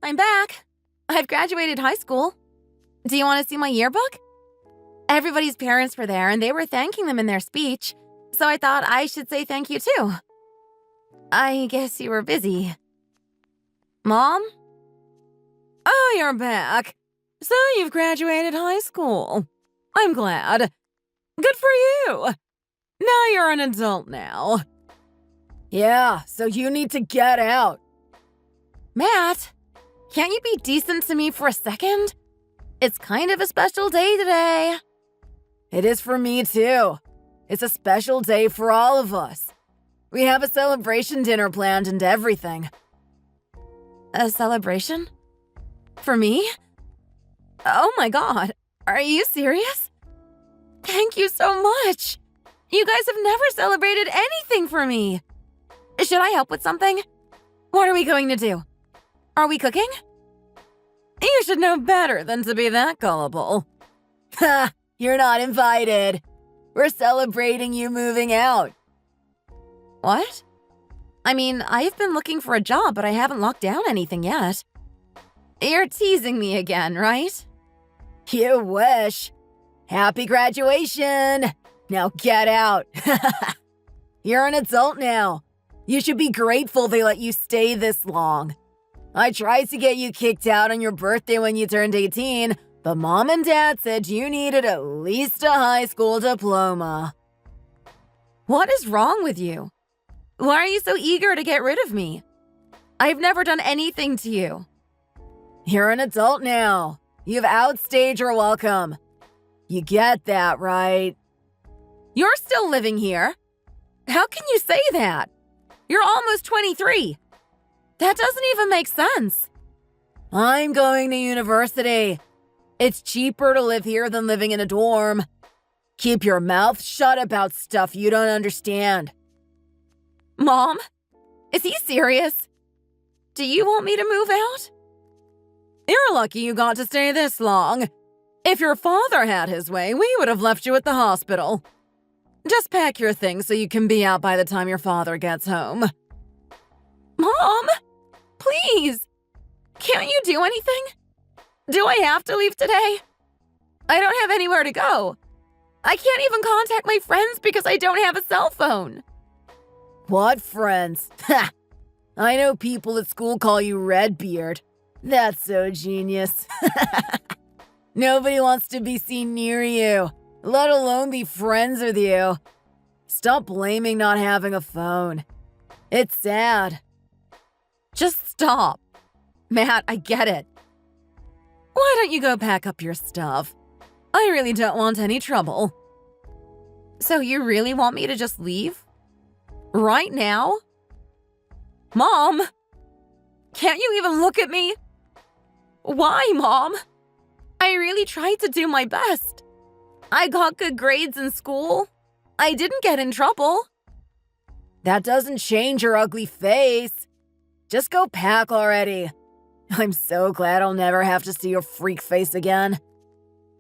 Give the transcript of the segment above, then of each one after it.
I'm back. I've graduated high school. Do you want to see my yearbook? Everybody's parents were there and they were thanking them in their speech, so I thought I should say thank you too. I guess you were busy. Mom? Oh, you're back. So you've graduated high school. I'm glad. Good for you. Now you're an adult now. Yeah, so you need to get out. Matt, can't you be decent to me for a second? It's kind of a special day today. It is for me too. It's a special day for all of us. We have a celebration dinner planned and everything. A celebration? For me? Oh my god, are you serious? Thank you so much. You guys have never celebrated anything for me. Should I help with something? What are we going to do? Are we cooking? You should know better than to be that gullible. Ha! You're not invited. We're celebrating you moving out. What? I mean, I've been looking for a job, but I haven't locked down anything yet. You're teasing me again, right? You wish. Happy graduation. Now get out. You're an adult now. You should be grateful they let you stay this long. I tried to get you kicked out on your birthday when you turned 18, but Mom and Dad said you needed at least a high school diploma. What is wrong with you? Why are you so eager to get rid of me? I've never done anything to you. You're an adult now. You've outstayed your welcome. You get that, right? You're still living here. How can you say that? You're almost 23. That doesn't even make sense. I'm going to university. It's cheaper to live here than living in a dorm. Keep your mouth shut about stuff you don't understand. Mom, is he serious? Do you want me to move out? You're lucky you got to stay this long. If your father had his way, we would have left you at the hospital. Just pack your things so you can be out by the time your father gets home. Mom, please. Can't you do anything? Do I have to leave today? I don't have anywhere to go. I can't even contact my friends because I don't have a cell phone. What friends? Ha! I know people at school call you Redbeard. That's so genius. Nobody wants to be seen near you, let alone be friends with you. Stop blaming not having a phone. It's sad. Just stop. Matt, I get it. Why don't you go pack up your stuff? I really don't want any trouble. So you really want me to just leave? Right now? Mom! Can't you even look at me? Why, Mom? I really tried to do my best. I got good grades in school. I didn't get in trouble. That doesn't change your ugly face. Just go pack already. I'm so glad I'll never have to see your freak face again.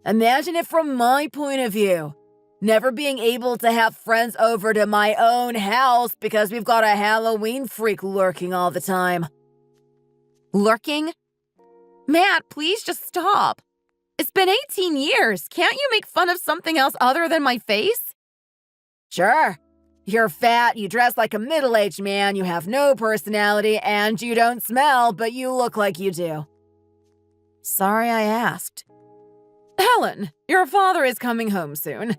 Imagine it from my point of view. Never being able to have friends over to my own house because we've got a Halloween freak lurking all the time. Lurking? Matt, please just stop. It's been 18 years. Can't you make fun of something else other than my face? Sure. You're fat, you dress like a middle-aged man, you have no personality, and you don't smell, but you look like you do. Sorry I asked. Helen, your father is coming home soon.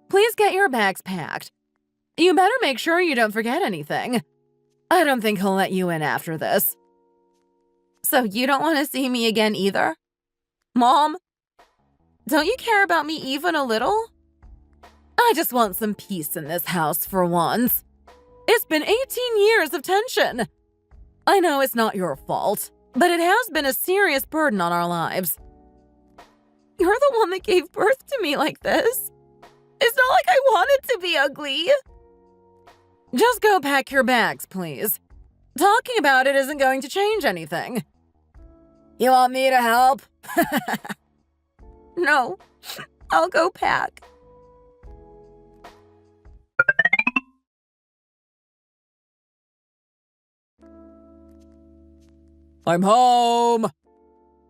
Please get your bags packed. You better make sure you don't forget anything. I don't think he'll let you in after this. So you don't want to see me again either? Mom, don't you care about me even a little? I just want some peace in this house for once. It's been 18 years of tension. I know it's not your fault, but it has been a serious burden on our lives. You're the one that gave birth to me like this. It's not like I wanted to be ugly. Just go pack your bags, please. Talking about it isn't going to change anything. You want me to help? No, I'll go pack. I'm home.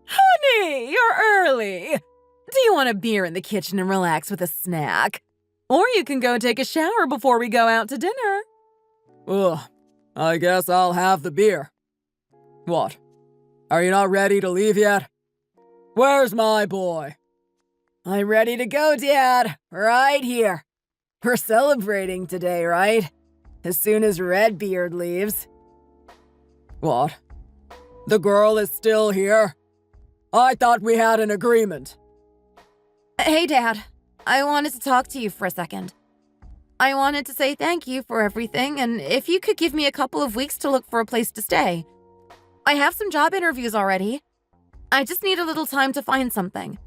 Honey, you're early. Do you want a beer in the kitchen and relax with a snack? Or you can go take a shower before we go out to dinner. Ugh, I guess I'll have the beer. What? Are you not ready to leave yet? Where's my boy? I'm ready to go, Dad. Right here. We're celebrating today, right? As soon as Redbeard leaves. What? The girl is still here? I thought we had an agreement. Hey, Dad. I wanted to talk to you for a second. I wanted to say thank you for everything, and if you could give me a couple of weeks to look for a place to stay. I have some job interviews already. I just need a little time to find something.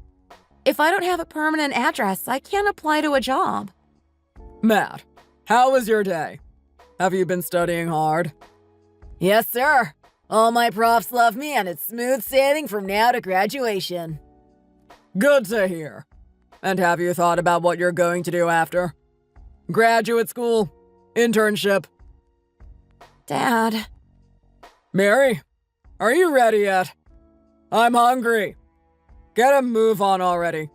If I don't have a permanent address, I can't apply to a job. Matt, how was your day? Have you been studying hard? Yes, sir. All my profs love me, and it's smooth sailing from now to graduation. Good to hear. And have you thought about what you're going to do after? Graduate school? Internship? Dad. Mary, are you ready yet? I'm hungry. Get a move on already.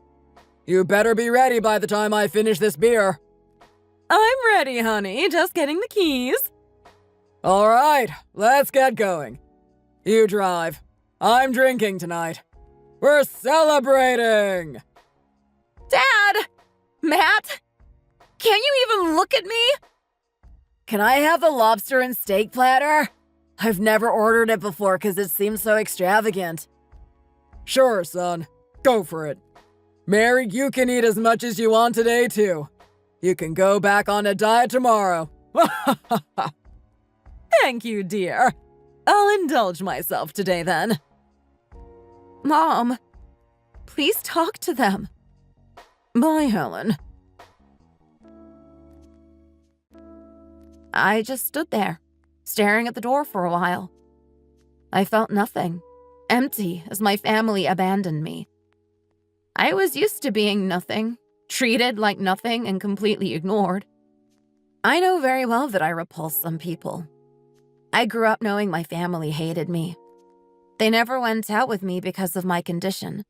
You better be ready by the time I finish this beer. I'm ready, honey. Just getting the keys. All right, let's get going. You drive. I'm drinking tonight. We're celebrating! Dad! Matt! Can you even look at me? Can I have the lobster and steak platter? I've never ordered it before because it seems so extravagant. Sure, son. Go for it. Mary, you can eat as much as you want today, too. You can go back on a diet tomorrow. Thank you, dear. I'll indulge myself today, then. Mom, please talk to them. Bye, Helen. I just stood there, staring at the door for a while. I felt nothing, empty as my family abandoned me. I was used to being nothing, treated like nothing and completely ignored. I know very well that I repulse some people. I grew up knowing my family hated me. They never went out with me because of my condition.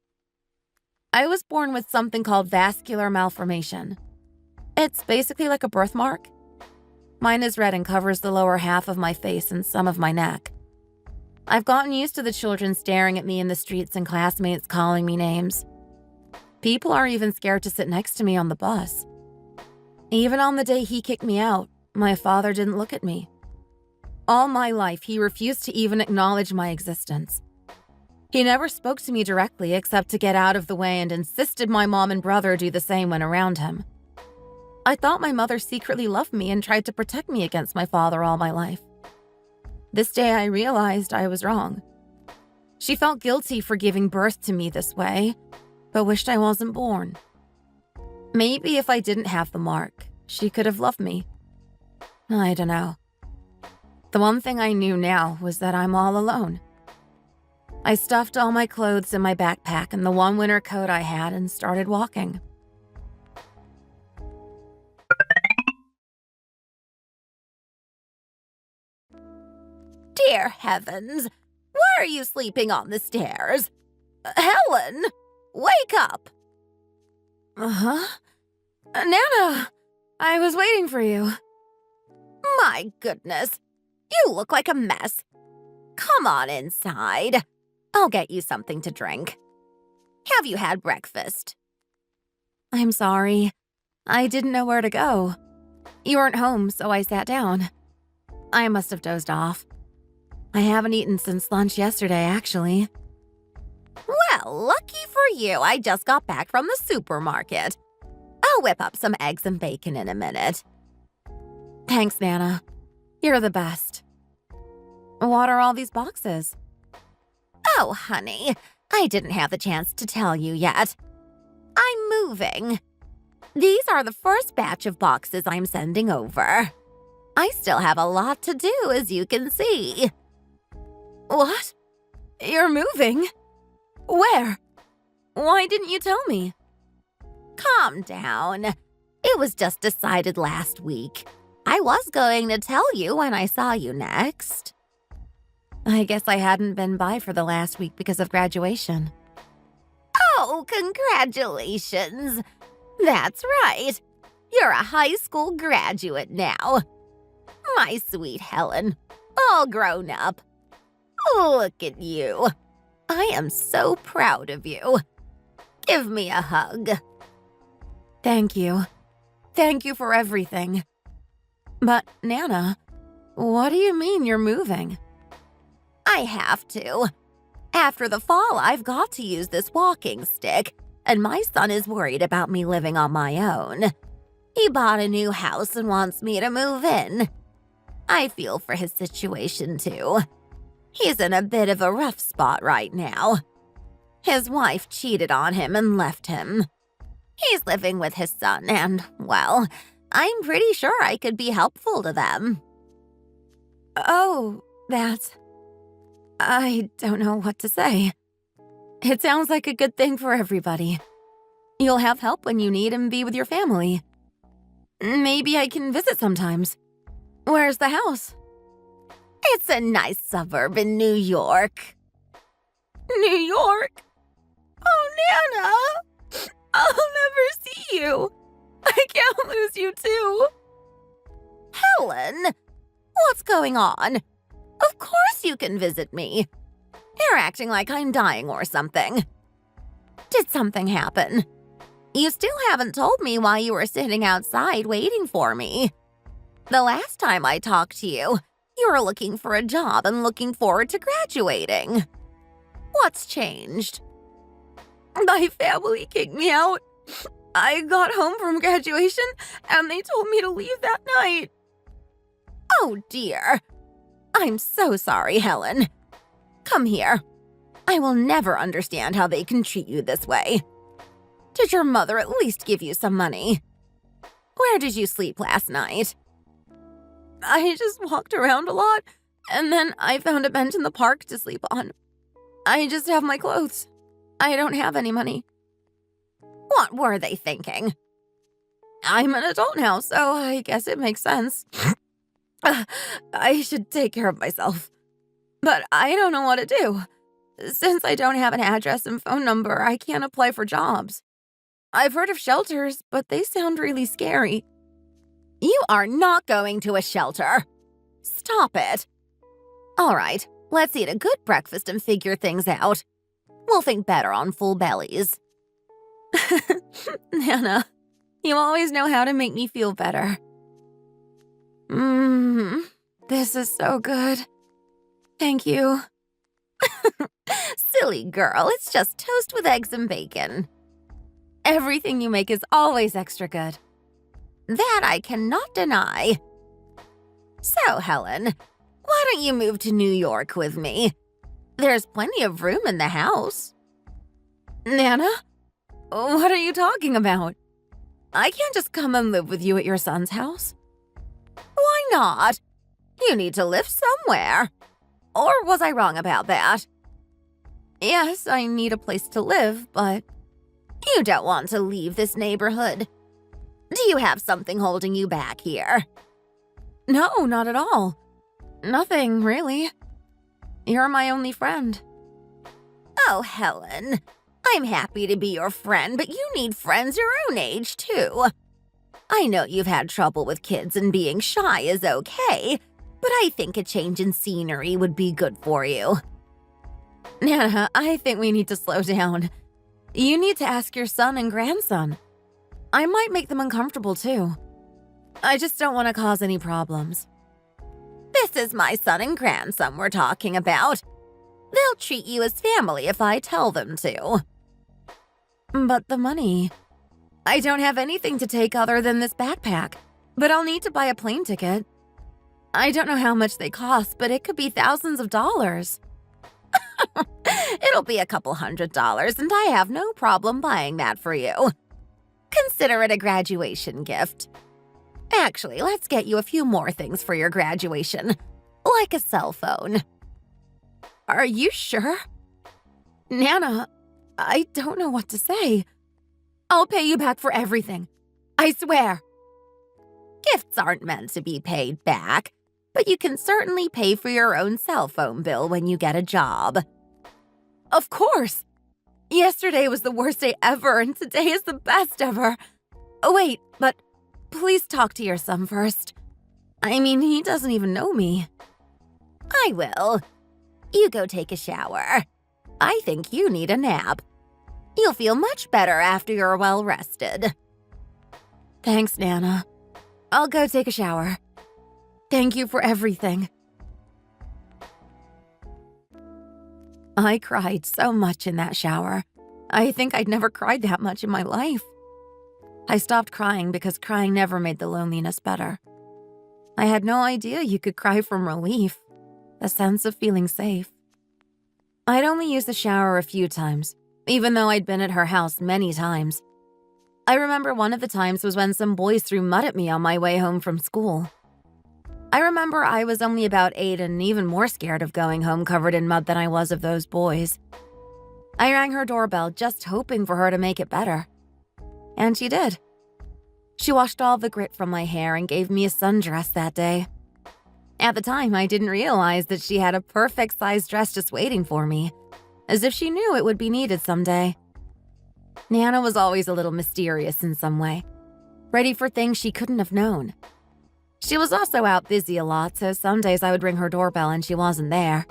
I was born with something called vascular malformation. It's basically like a birthmark. Mine is red and covers the lower half of my face and some of my neck. I've gotten used to the children staring at me in the streets and classmates calling me names. People are even scared to sit next to me on the bus. Even on the day he kicked me out, my father didn't look at me. All my life, he refused to even acknowledge my existence. He never spoke to me directly except to get out of the way and insisted my mom and brother do the same when around him. I thought my mother secretly loved me and tried to protect me against my father all my life. This day I realized I was wrong. She felt guilty for giving birth to me this way, but wished I wasn't born. Maybe if I didn't have the mark, she could have loved me. I don't know. The one thing I knew now was that I'm all alone. I stuffed all my clothes in my backpack and the one winter coat I had and started walking. Dear heavens, why are you sleeping on the stairs? Helen, wake up! Uh-huh? Nana, I was waiting for you. My goodness, you look like a mess. Come on inside. I'll get you something to drink. Have you had breakfast? I'm sorry. I didn't know where to go. You weren't home, so I sat down. I must have dozed off. I haven't eaten since lunch yesterday, actually. Well, lucky for you, I just got back from the supermarket. I'll whip up some eggs and bacon in a minute. Thanks, Nana. You're the best. What are all these boxes? Oh, honey, I didn't have the chance to tell you yet. I'm moving. These are the first batch of boxes I'm sending over. I still have a lot to do, as you can see. What? You're moving? Where? Why didn't you tell me? Calm down. It was just decided last week. I was going to tell you when I saw you next. I guess I hadn't been by for the last week because of graduation. Oh, congratulations. That's right. You're a high school graduate now. My sweet Helen, all grown up. Look at you. I am so proud of you. Give me a hug. Thank you. Thank you for everything. But, Nana, what do you mean you're moving? I have to. After the fall, I've got to use this walking stick, and my son is worried about me living on my own. He bought a new house and wants me to move in. I feel for his situation, too. He's in a bit of a rough spot right now. His wife cheated on him and left him. He's living with his son, and, well, I'm pretty sure I could be helpful to them. Oh, I don't know what to say. It sounds like a good thing for everybody. You'll have help when you need and be with your family. Maybe I can visit sometimes. Where's the house? It's a nice suburb in New York. New York? Oh, Nana! I'll never see you. I can't lose you too. Helen, what's going on? Of course you can visit me. You're acting like I'm dying or something. Did something happen? You still haven't told me why you were sitting outside waiting for me. The last time I talked to you, you were looking for a job and looking forward to graduating. What's changed? My family kicked me out. I got home from graduation and they told me to leave that night. Oh dear. I'm so sorry, Helen. Come here. I will never understand how they can treat you this way. Did your mother at least give you some money? Where did you sleep last night? I just walked around a lot, and then I found a bench in the park to sleep on. I just have my clothes. I don't have any money. What were they thinking? I'm an adult now, so I guess it makes sense. I should take care of myself. But I don't know what to do. Since I don't have an address and phone number, I can't apply for jobs. I've heard of shelters, but they sound really scary. You are not going to a shelter. Stop it. All right, let's eat a good breakfast and figure things out. We'll think better on full bellies. Nana, you always know how to make me feel better. This is so good. Thank you. Silly girl, it's just toast with eggs and bacon. Everything you make is always extra good. That I cannot deny. So, Helen, why don't you move to New York with me? There's plenty of room in the house. Nana? What are you talking about? I can't just come and live with you at your son's house. Why not? You need to live somewhere. Or was I wrong about that? Yes, I need a place to live, but you don't want to leave this neighborhood. Do you have something holding you back here? No, not at all. Nothing, really. You're my only friend. Oh, Helen, I'm happy to be your friend, but you need friends your own age, too. I know you've had trouble with kids and being shy is okay, but I think a change in scenery would be good for you. Nana, I think we need to slow down. You need to ask your son and grandson. I might make them uncomfortable, too. I just don't want to cause any problems. This is my son and grandson we're talking about. They'll treat you as family if I tell them to. But the money… I don't have anything to take other than this backpack, but I'll need to buy a plane ticket. I don't know how much they cost, but it could be thousands of dollars. It'll be a couple $100, and I have no problem buying that for you. Consider it a graduation gift. Actually, let's get you a few more things for your graduation, like a cell phone. Are you sure? Nana, I don't know what to say. I'll pay you back for everything. I swear. Gifts aren't meant to be paid back. But you can certainly pay for your own cell phone bill when you get a job. Of course! Yesterday was the worst day ever, and today is the best ever. Oh, wait, but please talk to your son first. I mean, he doesn't even know me. I will. You go take a shower. I think you need a nap. You'll feel much better after you're well rested. Thanks, Nana. I'll go take a shower. Thank you for everything. I cried so much in that shower. I think I'd never cried that much in my life. I stopped crying because crying never made the loneliness better. I had no idea you could cry from relief, a sense of feeling safe. I'd only used the shower a few times, even though I'd been at her house many times. I remember one of the times was when some boys threw mud at me on my way home from school. I remember I was only about 8 and even more scared of going home covered in mud than I was of those boys. I rang her doorbell just hoping for her to make it better. And she did. She washed all the grit from my hair and gave me a sundress that day. At the time, I didn't realize that she had a perfect-sized dress just waiting for me, as if she knew it would be needed someday. Nana was always a little mysterious in some way, ready for things she couldn't have known. She was also out busy a lot, so some days I would ring her doorbell and she wasn't there.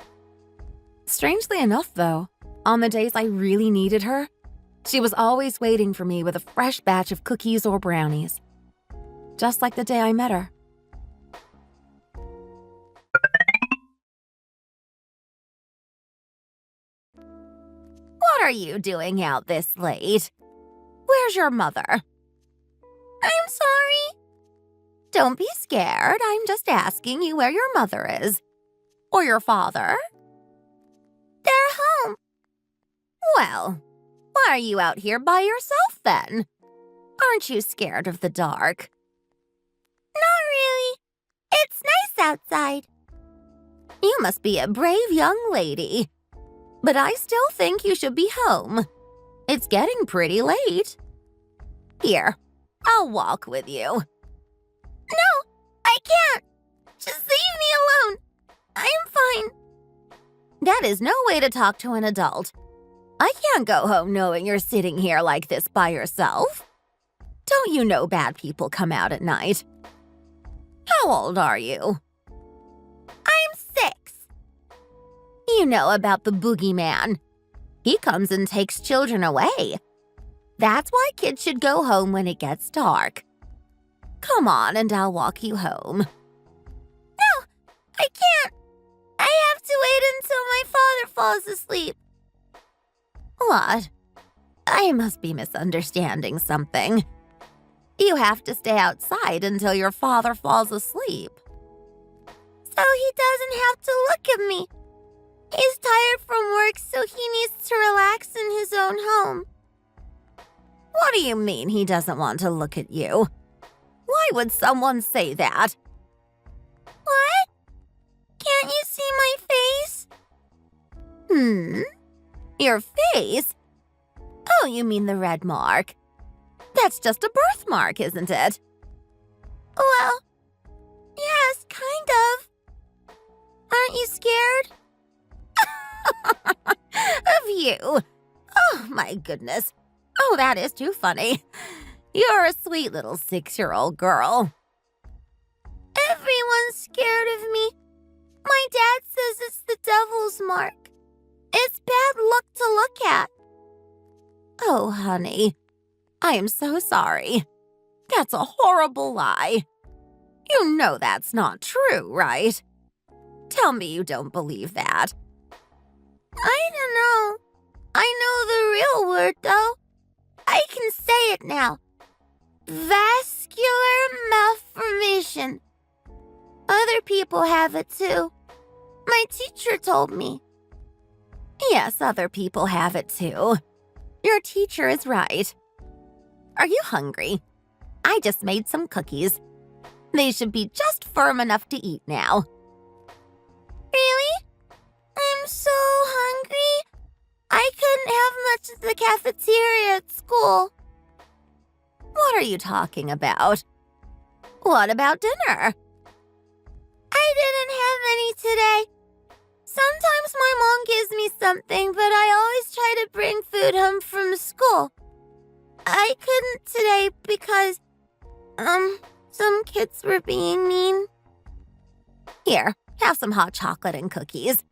Strangely enough, though, on the days I really needed her, she was always waiting for me with a fresh batch of cookies or brownies. Just like the day I met her. What are you doing out this late? Where's your mother? I'm sorry. Don't be scared. I'm just asking you where your mother is. Or your father. They're home. Well, why are you out here by yourself then? Aren't you scared of the dark? Not really. It's nice outside. You must be a brave young lady. But I still think you should be home. It's getting pretty late. Here, I'll walk with you. No, I can't. Just leave me alone. I'm fine. That is no way to talk to an adult. I can't go home knowing you're sitting here like this by yourself. Don't you know bad people come out at night? How old are you? I'm 6. You know about the boogeyman. He comes and takes children away. That's why kids should go home when it gets dark. Come on and I'll walk you home. No, I can't. I have to wait until my father falls asleep. What? I must be misunderstanding something. You have to stay outside until your father falls asleep. So he doesn't have to look at me. He's tired from work, so he needs to relax in his own home. What do you mean he doesn't want to look at you? Why would someone say that? What? Can't you see my face? Your face? Oh, you mean the red mark. That's just a birthmark, isn't it? Well, yes, kind of. Aren't you scared? Of you? Oh, my goodness. Oh, that is too funny. You're a sweet little 6-year-old girl. Everyone's scared of me. My dad says it's the devil's mark. It's bad luck to look at. Oh, honey. I am so sorry. That's a horrible lie. You know that's not true, right? Tell me you don't believe that. I don't know. I know the real word, though. I can say it now. Vascular malformation. Other people have it, too. My teacher told me. Yes, other people have it, too. Your teacher is right. Are you hungry? I just made some cookies. They should be just firm enough to eat now. Really? I'm so hungry. I couldn't have much at the cafeteria at school. What are you talking about? What about dinner? I today? Sometimes my mom gives me something, but I always try to bring food home from school. I couldn't today because, some kids were being mean. Here, have some hot chocolate and cookies.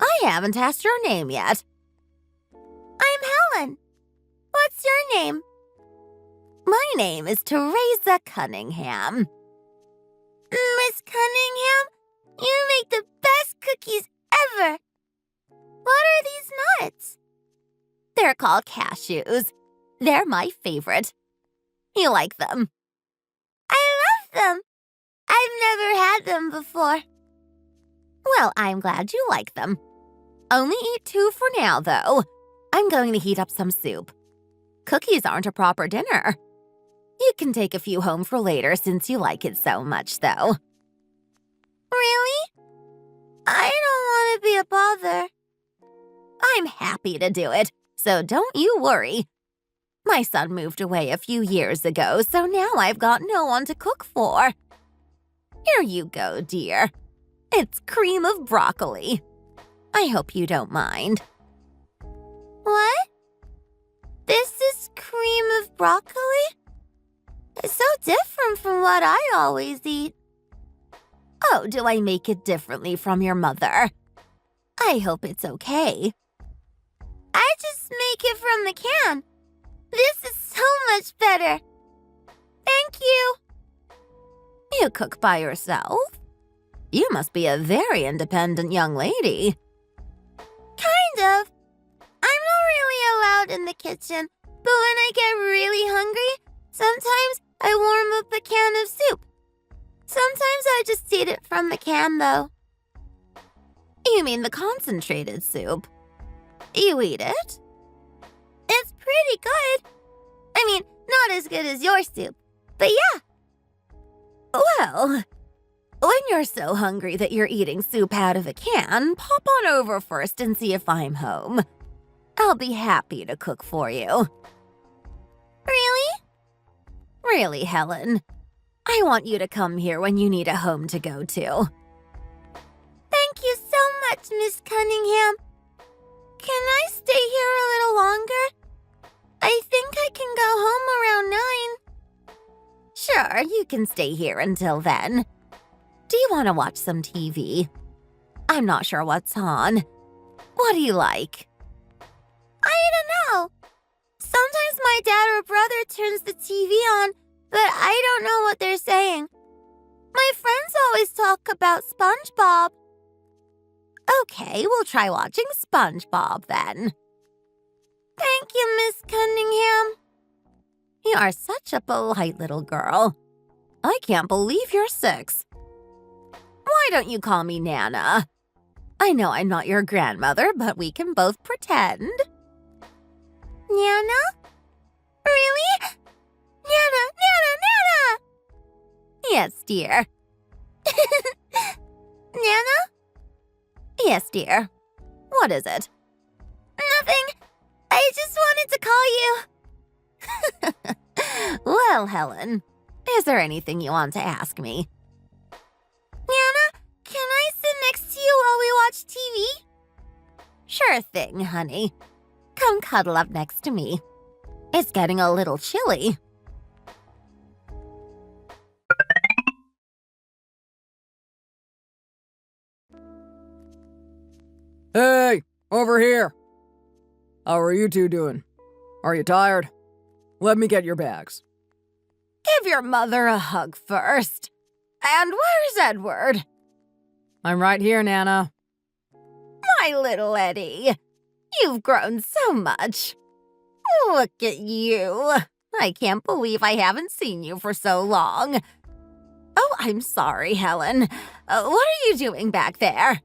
I haven't asked your name yet. I'm Helen. What's your name? My name is Teresa Cunningham. Miss Cunningham, you make the best cookies ever. What are these nuts? They're called cashews. They're my favorite. You like them? I love them. I've never had them before. Well, I'm glad you like them. Only eat 2 for now, though. I'm going to heat up some soup. Cookies aren't a proper dinner. You can take a few home for later since you like it so much, though. Really? I don't want to be a bother. I'm happy to do it, so don't you worry. My son moved away a few years ago, so now I've got no one to cook for. Here you go, dear. It's cream of broccoli. I hope you don't mind. What? This is cream of broccoli? It's so different from what I always eat. Oh, do I make it differently from your mother? I hope it's okay. I just make it from the can. This is so much better. Thank you. You cook by yourself? You must be a very independent young lady. Kind of. I'm not really allowed in the kitchen, but when I get really hungry, sometimes I warm up a can of soup. Sometimes I just eat it from the can, though. You mean the concentrated soup? You eat it? It's pretty good. I mean, not as good as your soup, but yeah. Well, when you're so hungry that you're eating soup out of a can, pop on over first and see if I'm home. I'll be happy to cook for you. Really? Really, Helen. I want you to come here when you need a home to go to. Thank you so much, Miss Cunningham. Can I stay here a little longer? I think I can go home around 9. Sure, you can stay here until then. Do you want to watch some TV? I'm not sure what's on. What do you like? I don't know. Sometimes my dad or brother turns the TV on, but I don't know what they're saying. My friends always talk about SpongeBob. Okay, we'll try watching SpongeBob then. Thank you, Miss Cunningham. You are such a polite little girl. I can't believe you're 6. Why don't you call me Nana? I know I'm not your grandmother, but we can both pretend. Nana? Really? Nana, Nana, Nana! Yes, dear. Nana? Yes, dear. What is it? Nothing. I just wanted to call you. Well, Helen, is there anything you want to ask me? Nana, can I sit next to you while we watch TV? Sure thing, honey. Come cuddle up next to me. It's getting a little chilly. Hey, over here. How are you two doing? Are you tired? Let me get your bags. Give your mother a hug first. And where's Edward? I'm right here, Nana. My little Eddie. You've grown so much. Look at you. I can't believe I haven't seen you for so long. Oh, I'm sorry, Helen. What are you doing back there?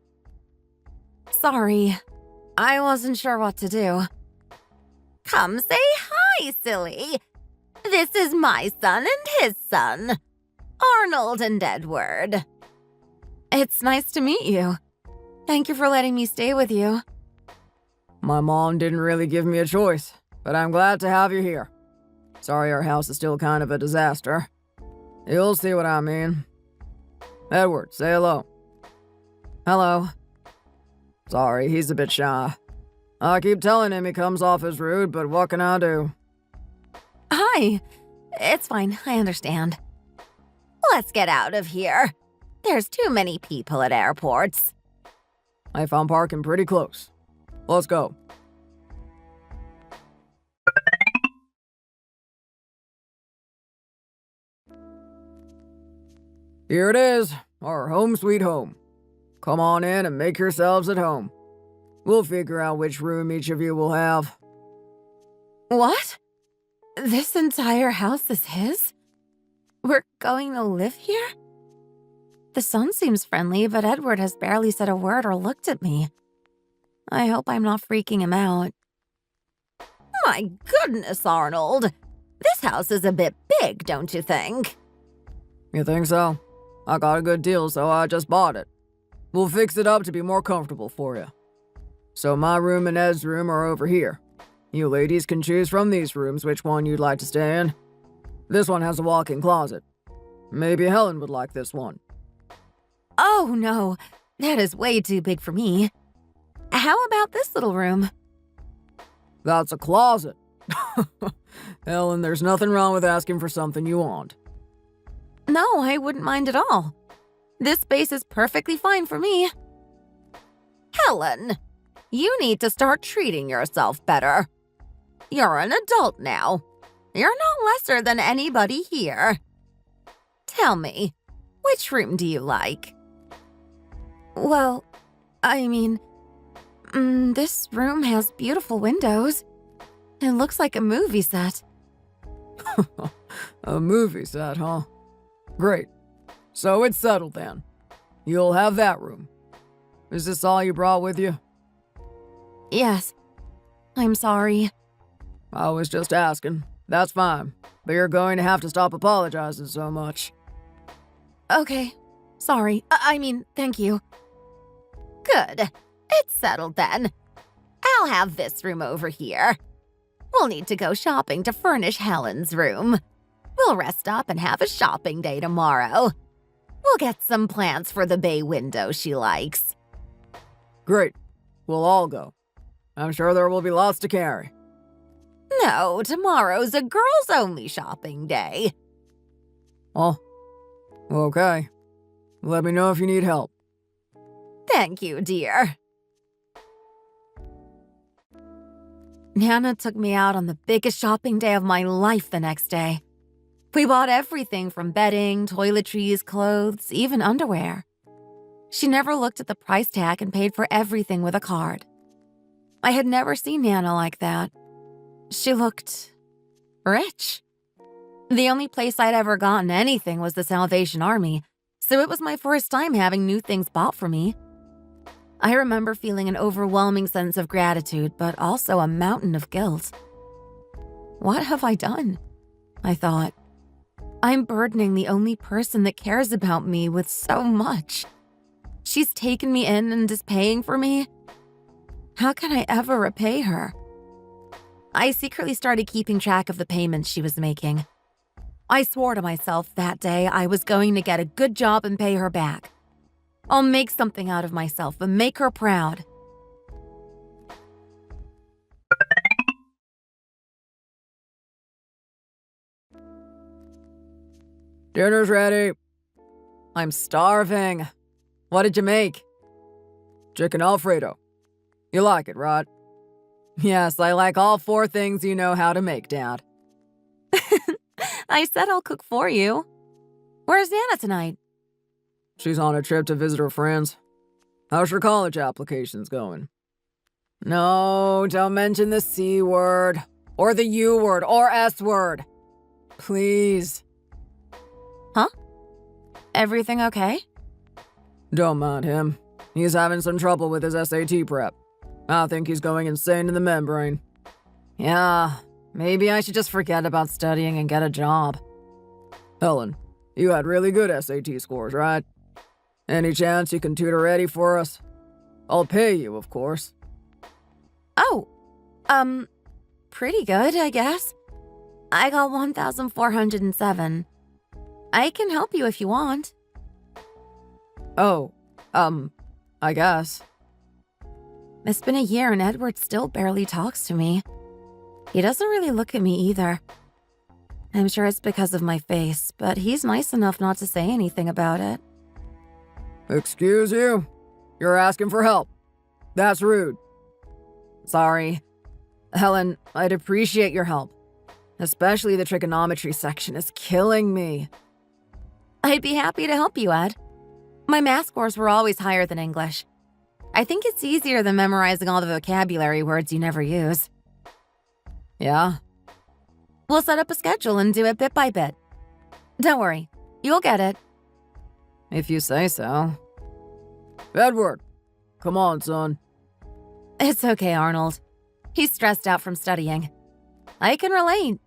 Sorry. I wasn't sure what to do. Come say hi, silly. This is my son and his son, Arnold and Edward. It's nice to meet you. Thank you for letting me stay with you. My mom didn't really give me a choice, but I'm glad to have you here. Sorry our house is still kind of a disaster. You'll see what I mean. Edward, say hello. Hello. Sorry, he's a bit shy. I keep telling him he comes off as rude, but what can I do? Hi. It's fine. I understand. Let's get out of here. There's too many people at airports. I found parking pretty close. Let's go. Here it is, our home sweet home. Come on in and make yourselves at home. We'll figure out which room each of you will have. What? This entire house is his? We're going to live here? The son seems friendly, but Edward has barely said a word or looked at me. I hope I'm not freaking him out. My goodness, Arnold. This house is a bit big, don't you think? You think so? I got a good deal, so I just bought it. We'll fix it up to be more comfortable for you. So my room and Ed's room are over here. You ladies can choose from these rooms which one you'd like to stay in. This one has a walk-in closet. Maybe Helen would like this one. Oh, no. That is way too big for me. How about this little room? That's a closet. Helen, there's nothing wrong with asking for something you want. No, I wouldn't mind at all. This space is perfectly fine for me. Helen, you need to start treating yourself better. You're an adult now. You're no lesser than anybody here. Tell me, which room do you like? Well, I mean, this room has beautiful windows. It looks like a movie set. A movie set, huh? Great. So it's settled then. You'll have that room. Is this all you brought with you? Yes. I'm sorry. I was just asking. That's fine. But you're going to have to stop apologizing so much. Okay. Sorry. I mean, thank you. Good. It's settled then. I'll have this room over here. We'll need to go shopping to furnish Helen's room. We'll rest up and have a shopping day tomorrow. We'll get some plants for the bay window she likes. Great. We'll all go. I'm sure there will be lots to carry. No, tomorrow's a girls-only shopping day. Oh, okay. Let me know if you need help. Thank you, dear. Nana took me out on the biggest shopping day of my life the next day. We bought everything from bedding, toiletries, clothes, even underwear. She never looked at the price tag and paid for everything with a card. I had never seen Nana like that. She looked rich. The only place I'd ever gotten anything was the Salvation Army, so it was my first time having new things bought for me. I remember feeling an overwhelming sense of gratitude, but also a mountain of guilt. What have I done? I thought. I'm burdening the only person that cares about me with so much. She's taken me in and is paying for me. How can I ever repay her? I secretly started keeping track of the payments she was making. I swore to myself that day I was going to get a good job and pay her back. I'll make something out of myself and make her proud. Dinner's ready. I'm starving. What did you make? Chicken Alfredo. You like it, right? Yes, I like all 4 things you know how to make, Dad. I said I'll cook for you. Where's Nana tonight? She's on a trip to visit her friends. How's your college applications going? No, don't mention the C word, or the U word, or S word. Please. Huh? Everything okay? Don't mind him. He's having some trouble with his SAT prep. I think he's going insane in the membrane. Yeah, maybe I should just forget about studying and get a job. Helen, you had really good SAT scores, right? Any chance you can tutor Eddie for us? I'll pay you, of course. Oh, pretty good, I guess. I got 1,407. I can help you if you want. Oh, I guess. It's been a year and Edward still barely talks to me. He doesn't really look at me either. I'm sure it's because of my face, but he's nice enough not to say anything about it. Excuse you? You're asking for help. That's rude. Sorry. Helen, I'd appreciate your help. Especially the trigonometry section is killing me. I'd be happy to help you, Ed. My math scores were always higher than English. I think it's easier than memorizing all the vocabulary words you never use. Yeah? We'll set up a schedule and do it bit by bit. Don't worry, you'll get it. If you say so. Edward, come on, son. It's okay, Arnold. He's stressed out from studying. I can relate.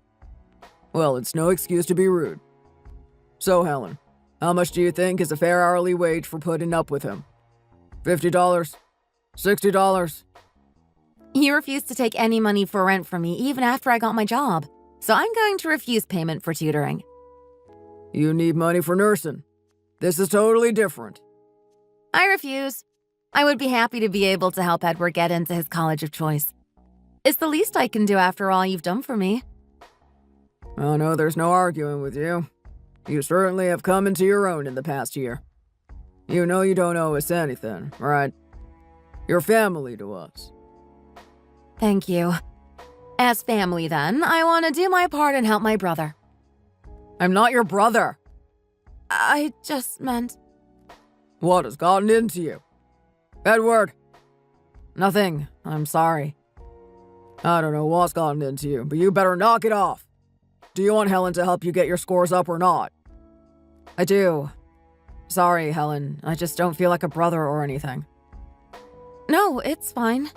Well, it's no excuse to be rude. So, Helen, how much do you think is a fair hourly wage for putting up with him? $50? $60? You refused to take any money for rent from me even after I got my job, so I'm going to refuse payment for tutoring. You need money for nursing. This is totally different. I refuse. I would be happy to be able to help Edward get into his college of choice. It's the least I can do after all you've done for me. Oh no, there's no arguing with you. You certainly have come into your own in the past year. You know you don't owe us anything, right? You're family to us. Thank you. As family, then, I want to do my part and help my brother. I'm not your brother. I just meant... What has gotten into you? Edward! Nothing. I'm sorry. I don't know what's gotten into you, but you better knock it off. Do you want Helen to help you get your scores up or not? I do. Sorry, Helen. I just don't feel like a brother or anything. No, it's fine.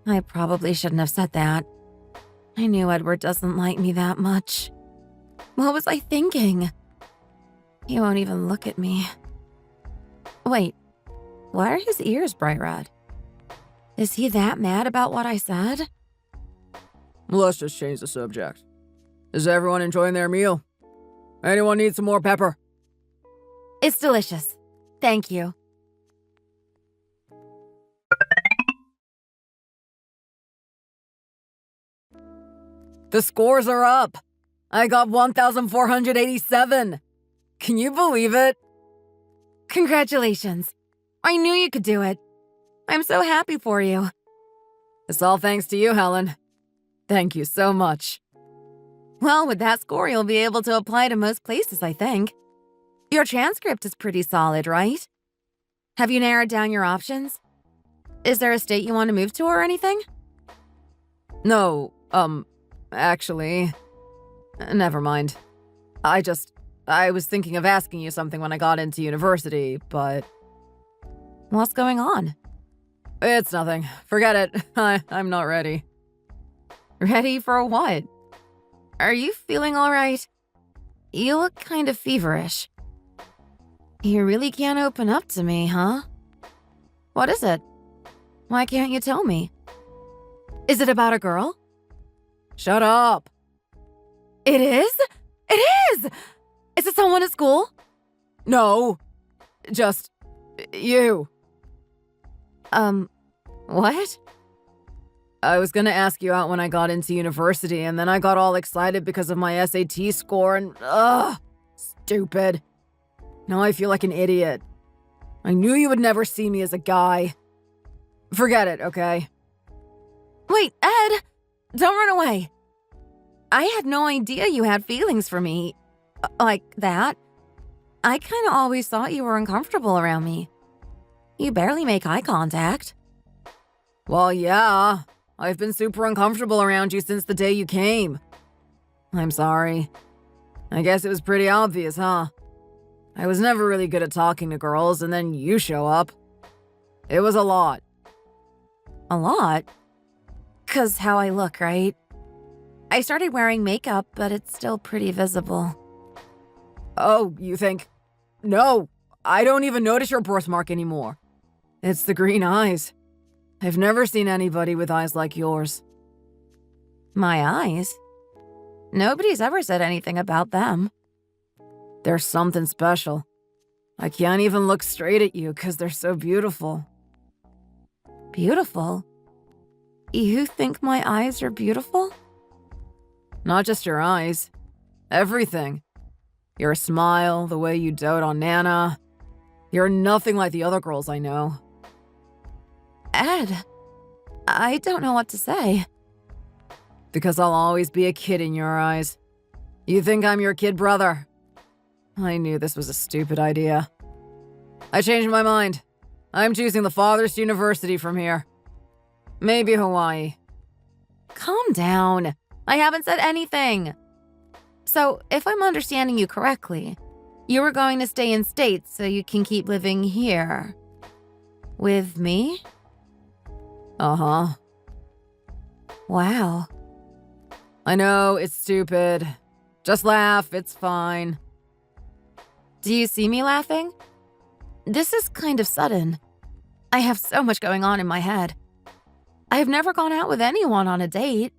I probably shouldn't have said that. I knew Edward doesn't like me that much. What was I thinking? He won't even look at me. Wait, why are his ears bright red? Is he that mad about what I said? Let's just change the subject. Is everyone enjoying their meal? Anyone need some more pepper? It's delicious. Thank you. The scores are up. I got 1,487. Can you believe it? Congratulations. I knew you could do it. I'm so happy for you. It's all thanks to you, Helen. Thank you so much. Well, with that score, you'll be able to apply to most places, I think. Your transcript is pretty solid, right? Have you narrowed down your options? Is there a state you want to move to or anything? No, actually... Never mind. I was thinking of asking you something when I got into university, but... What's going on? It's nothing. Forget it. I'm not ready. Ready for what? Are you feeling all right? You look kind of feverish. You really can't open up to me, huh? What is it? Why can't you tell me? Is it about a girl? Shut up. It is? It is! Is it someone at school? No. Just... you. What? I was gonna ask you out when I got into university, and then I got all excited because of my SAT score, and stupid. Now I feel like an idiot. I knew you would never see me as a guy. Forget it, okay? Wait, Ed! Don't run away. I had no idea you had feelings for me. Like that. I kind of always thought you were uncomfortable around me. You barely make eye contact. Well, yeah. I've been super uncomfortable around you since the day you came. I'm sorry. I guess it was pretty obvious, huh? I was never really good at talking to girls, and then you show up. It was a lot. A lot? 'Cause how I look, right? I started wearing makeup, but it's still pretty visible. Oh, you think... No, I don't even notice your birthmark anymore. It's the green eyes. I've never seen anybody with eyes like yours. My eyes? Nobody's ever said anything about them. There's something special. I can't even look straight at you because they're so beautiful. Beautiful? You think my eyes are beautiful? Not just your eyes. Everything. Your smile, the way you dote on Nana. You're nothing like the other girls I know. Ed, I don't know what to say. Because I'll always be a kid in your eyes. You think I'm your kid brother? I knew this was a stupid idea. I changed my mind. I'm choosing the farthest university from here. Maybe Hawaii. Calm down. I haven't said anything. So, if I'm understanding you correctly, you were going to stay in States so you can keep living here. With me? Uh-huh. Wow. I know, it's stupid. Just laugh, it's fine. Do you see me laughing? This is kind of sudden. I have so much going on in my head. I've never gone out with anyone on a date.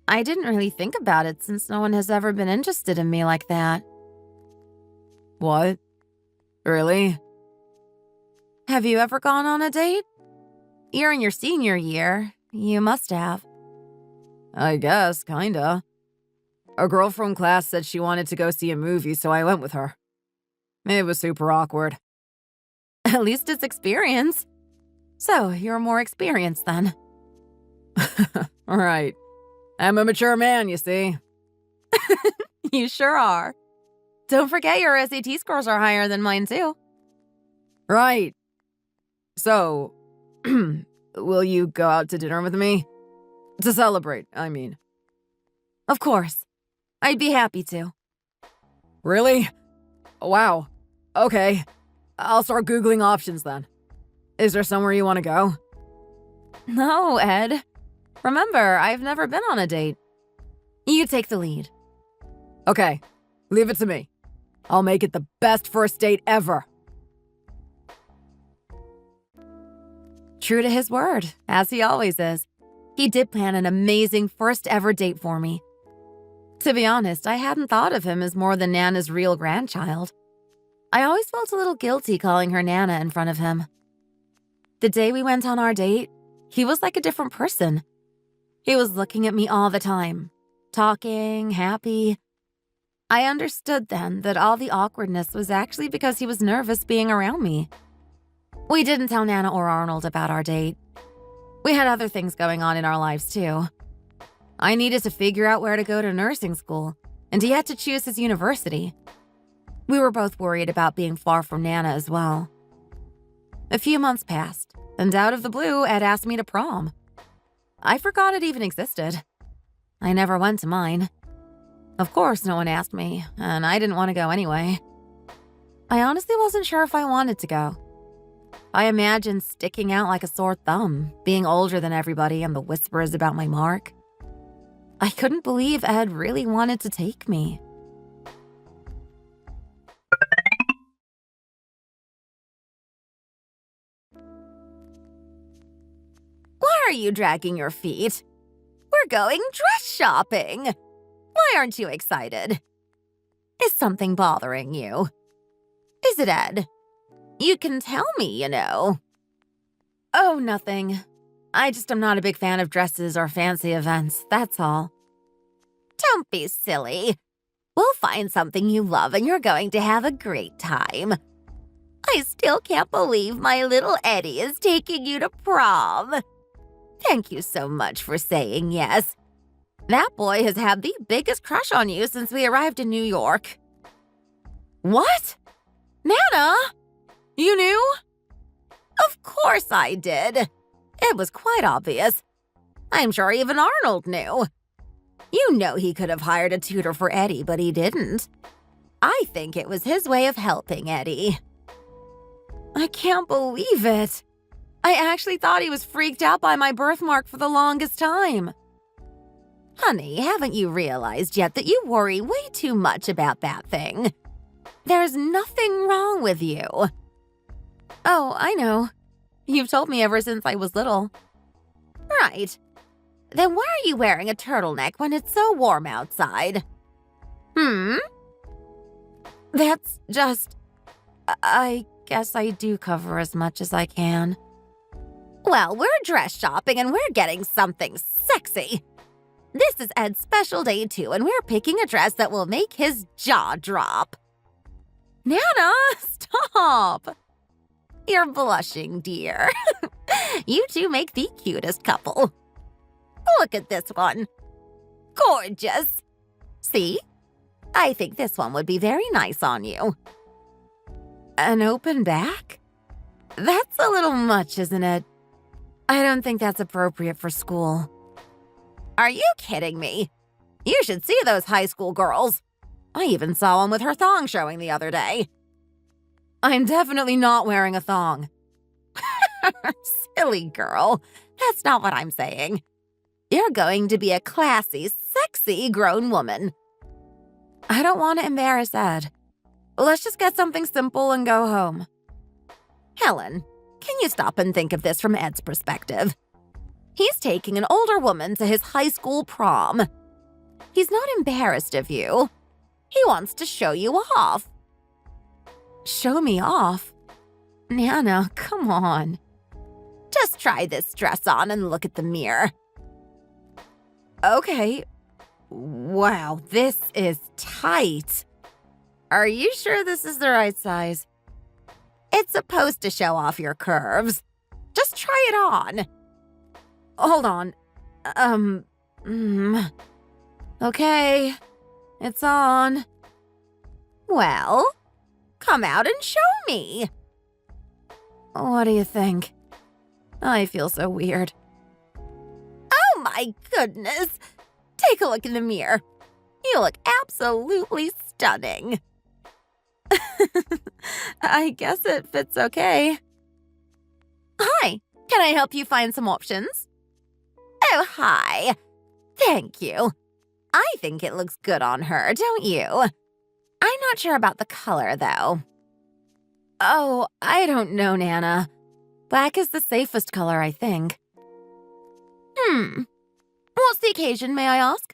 I didn't really think about it since no one has ever been interested in me like that. What? Really? Have you ever gone on a date? You're in your senior year. You must have. I guess, kinda. A girl from class said she wanted to go see a movie, so I went with her. It was super awkward. At least it's experience. So, you're more experienced then. Right. I'm a mature man, you see. You sure are. Don't forget your SAT scores are higher than mine too. Right. So, will you go out to dinner with me? To celebrate, I mean. Of course. I'd be happy to. Really? Wow. Okay. I'll start Googling options then. Is there somewhere you want to go? No, Ed. Remember, I've never been on a date. You take the lead. Okay. Leave it to me. I'll make it the best first date ever. True to his word, as he always is. He did plan an amazing first ever date for me. To be honest, I hadn't thought of him as more than Nana's real grandchild. I always felt a little guilty calling her Nana in front of him. The day we went on our date, he was like a different person. He was looking at me all the time, talking, happy. I understood then that all the awkwardness was actually because he was nervous being around me. We didn't tell Nana or Arnold about our date. We had other things going on in our lives too. I needed to figure out where to go to nursing school, and he had to choose his university. We were both worried about being far from Nana as well. A few months passed, and out of the blue, Ed asked me to prom. I forgot it even existed. I never went to mine. Of course, no one asked me, and I didn't want to go anyway. I honestly wasn't sure if I wanted to go. I imagined sticking out like a sore thumb, being older than everybody, and the whispers about my mark. I couldn't believe Ed really wanted to take me. Why are you dragging your feet? We're going dress shopping. Why aren't you excited? Is something bothering you? Is it Ed? You can tell me, you know. Oh, nothing. I just am not a big fan of dresses or fancy events, that's all. Don't be silly. We'll find something you love and you're going to have a great time. I still can't believe my little Eddie is taking you to prom. Thank you so much for saying yes. That boy has had the biggest crush on you since we arrived in New York. What? Nana? You knew? Of course I did. It was quite obvious. I'm sure even Arnold knew. You know he could have hired a tutor for Eddie, but he didn't. I think it was his way of helping Eddie. I can't believe it. I actually thought he was freaked out by my birthmark for the longest time. Honey, haven't you realized yet that you worry way too much about that thing? There's nothing wrong with you. Oh, I know. You've told me ever since I was little. Right. Then why are you wearing a turtleneck when it's so warm outside? That's just... I guess I do cover as much as I can. Well, we're dress shopping and we're getting something sexy. This is Ed's special day too, and we're picking a dress that will make his jaw drop. Nana, stop! You're blushing, dear. You two make the cutest couple. Look at this one. Gorgeous. See? I think this one would be very nice on you. An open back? That's a little much, isn't it? I don't think that's appropriate for school. Are you kidding me? You should see those high school girls. I even saw one with her thong showing the other day. I'm definitely not wearing a thong. Silly girl. That's not what I'm saying. You're going to be a classy, sexy grown woman. I don't want to embarrass Ed. Let's just get something simple and go home. Helen, can you stop and think of this from Ed's perspective? He's taking an older woman to his high school prom. He's not embarrassed of you. He wants to show you off. Show me off? Nana, come on. Just try this dress on and look at the mirror. Okay. Wow, this is tight. Are you sure this is the right size? It's supposed to show off your curves. Just try it on. Hold on. Okay. It's on. Well, come out and show me. What do you think? I feel so weird. Oh my goodness. Take a look in the mirror. You look absolutely stunning. I guess it fits okay. Hi, can I help you find some options? Oh, hi. Thank you. I think it looks good on her, don't you? I'm not sure about the color, though. Oh, I don't know, Nana. Black is the safest color, I think. What's the occasion, may I ask?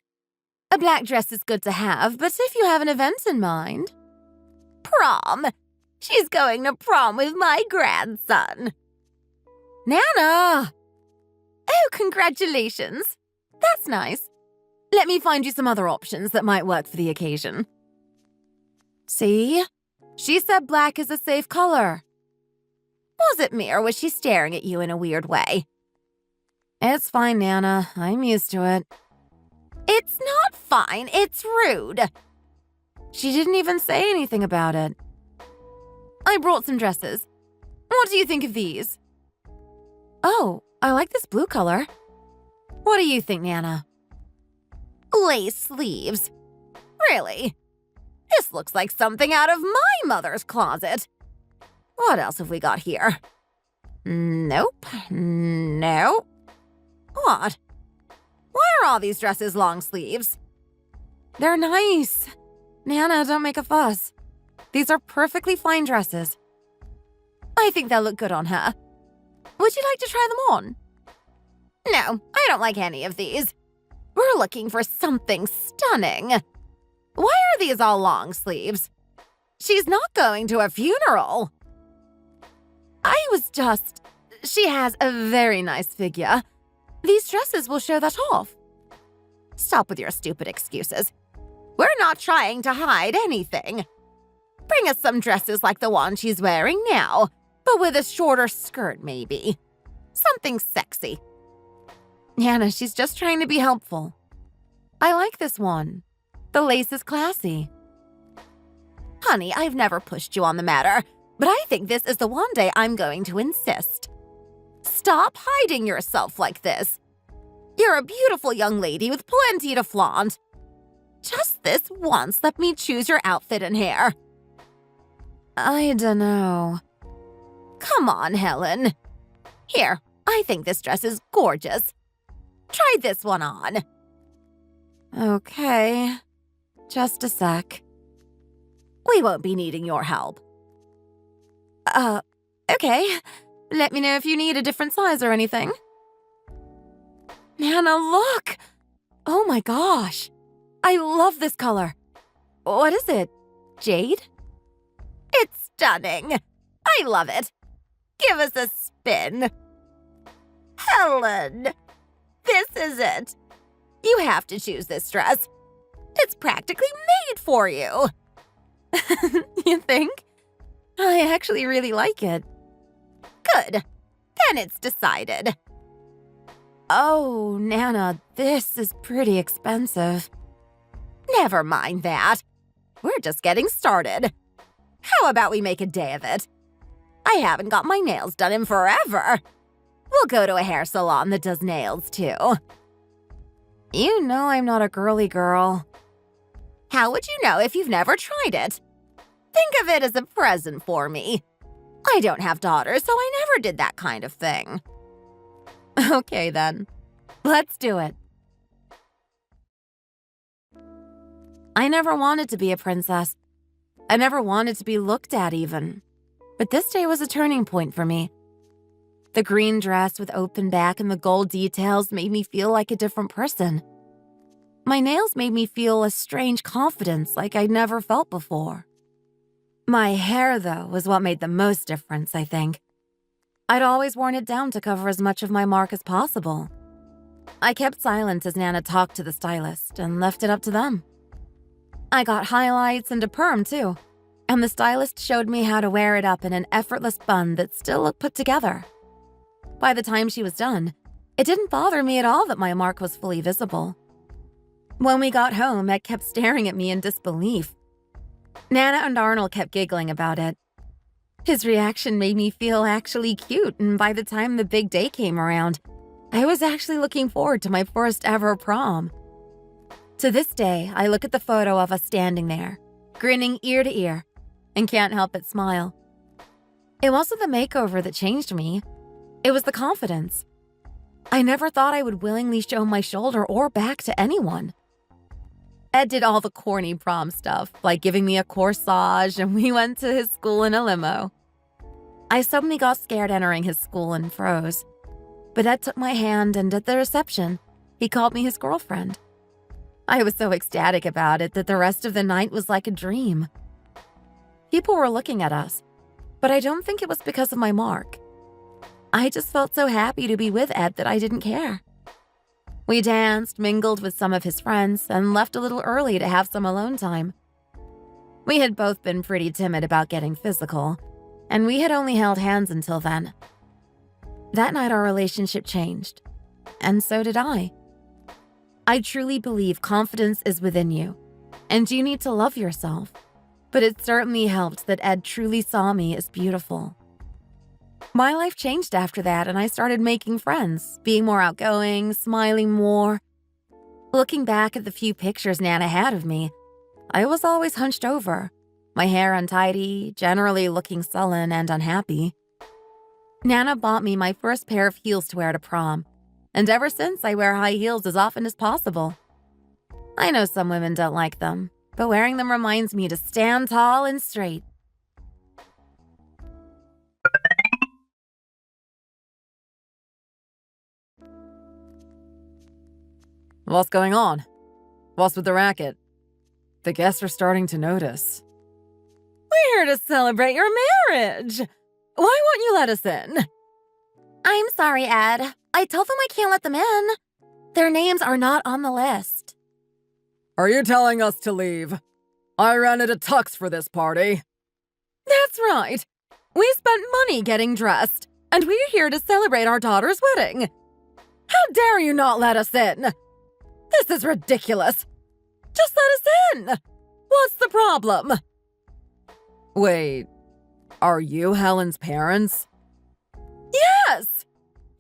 A black dress is good to have, but if you have an event in mind... Prom! She's going to prom with my grandson. Nana! Oh, congratulations. That's nice. Let me find you some other options that might work for the occasion. See? She said black is a safe color. Was it me or was she staring at you in a weird way? It's fine, Nana. I'm used to it. It's not fine. It's rude. She didn't even say anything about it. I brought some dresses. What do you think of these? Oh, I like this blue color. What do you think, Nana? Lace sleeves. Really? This looks like something out of my mother's closet. What else have we got here? Nope. No. What? Why are all these dresses long sleeves? They're nice. Nana, don't make a fuss. These are perfectly fine dresses. I think they'll look good on her. Would you like to try them on? No, I don't like any of these. We're looking for something stunning. Why are these all long sleeves? She's not going to a funeral. She has a very nice figure. These dresses will show that off. Stop with your stupid excuses. We're not trying to hide anything. Bring us some dresses like the one she's wearing now, but with a shorter skirt maybe. Something sexy. Nana, she's just trying to be helpful. I like this one. The lace is classy. Honey, I've never pushed you on the matter, but I think this is the one day I'm going to insist. Stop hiding yourself like this. You're a beautiful young lady with plenty to flaunt. Just this once, let me choose your outfit and hair. I dunno. Come on, Helen. Here, I think this dress is gorgeous. Try this one on. Okay. Just a sec. We won't be needing your help. Okay. Let me know if you need a different size or anything. Nana, look! Oh my gosh. I love this color. What is it? Jade? It's stunning. I love it. Give us a spin. Helen, this is it. You have to choose this dress. It's practically made for you. You think? I actually really like it. Good. Then it's decided. Oh, Nana, this is pretty expensive. Never mind that. We're just getting started. How about we make a day of it? I haven't got my nails done in forever. We'll go to a hair salon that does nails, too. You know I'm not a girly girl. How would you know if you've never tried it? Think of it as a present for me. I don't have daughters, so I never did that kind of thing. Okay, then. Let's do it. I never wanted to be a princess. I never wanted to be looked at, even. But this day was a turning point for me. The green dress with open back and the gold details made me feel like a different person. My nails made me feel a strange confidence like I'd never felt before. My hair, though, was what made the most difference, I think. I'd always worn it down to cover as much of my mark as possible. I kept silent as Nana talked to the stylist and left it up to them. I got highlights and a perm, too, and the stylist showed me how to wear it up in an effortless bun that still looked put together. By the time she was done, it didn't bother me at all that my mark was fully visible. When we got home, Ed kept staring at me in disbelief. Nana and Arnold kept giggling about it. His reaction made me feel actually cute, and by the time the big day came around, I was actually looking forward to my first ever prom. To this day, I look at the photo of us standing there, grinning ear to ear, and can't help but smile. It wasn't the makeover that changed me. It was the confidence. I never thought I would willingly show my shoulder or back to anyone. Ed did all the corny prom stuff, like giving me a corsage, and we went to his school in a limo. I suddenly got scared entering his school and froze. But Ed took my hand, and at the reception, he called me his girlfriend. I was so ecstatic about it that the rest of the night was like a dream. People were looking at us, but I don't think it was because of my mark. I just felt so happy to be with Ed that I didn't care. We danced, mingled with some of his friends, and left a little early to have some alone time. We had both been pretty timid about getting physical, and we had only held hands until then. That night our relationship changed, and so did I. I truly believe confidence is within you, and you need to love yourself, but it certainly helped that Ed truly saw me as beautiful. My life changed after that, and I started making friends, being more outgoing, smiling more. Looking back at the few pictures Nana had of me, I was always hunched over, my hair untidy, generally looking sullen and unhappy. Nana bought me my first pair of heels to wear to prom, and ever since I wear high heels as often as possible. I know some women don't like them, but wearing them reminds me to stand tall and straight. What's going on? What's with the racket? The guests are starting to notice. We're here to celebrate your marriage. Why won't you let us in? I'm sorry, Ed. I told them I can't let them in. Their names are not on the list. Are you telling us to leave? I rented a tux for this party. That's right. We spent money getting dressed, and we're here to celebrate our daughter's wedding. How dare you not let us in? This is ridiculous. Just let us in. What's the problem? Wait, are you Helen's parents? Yes!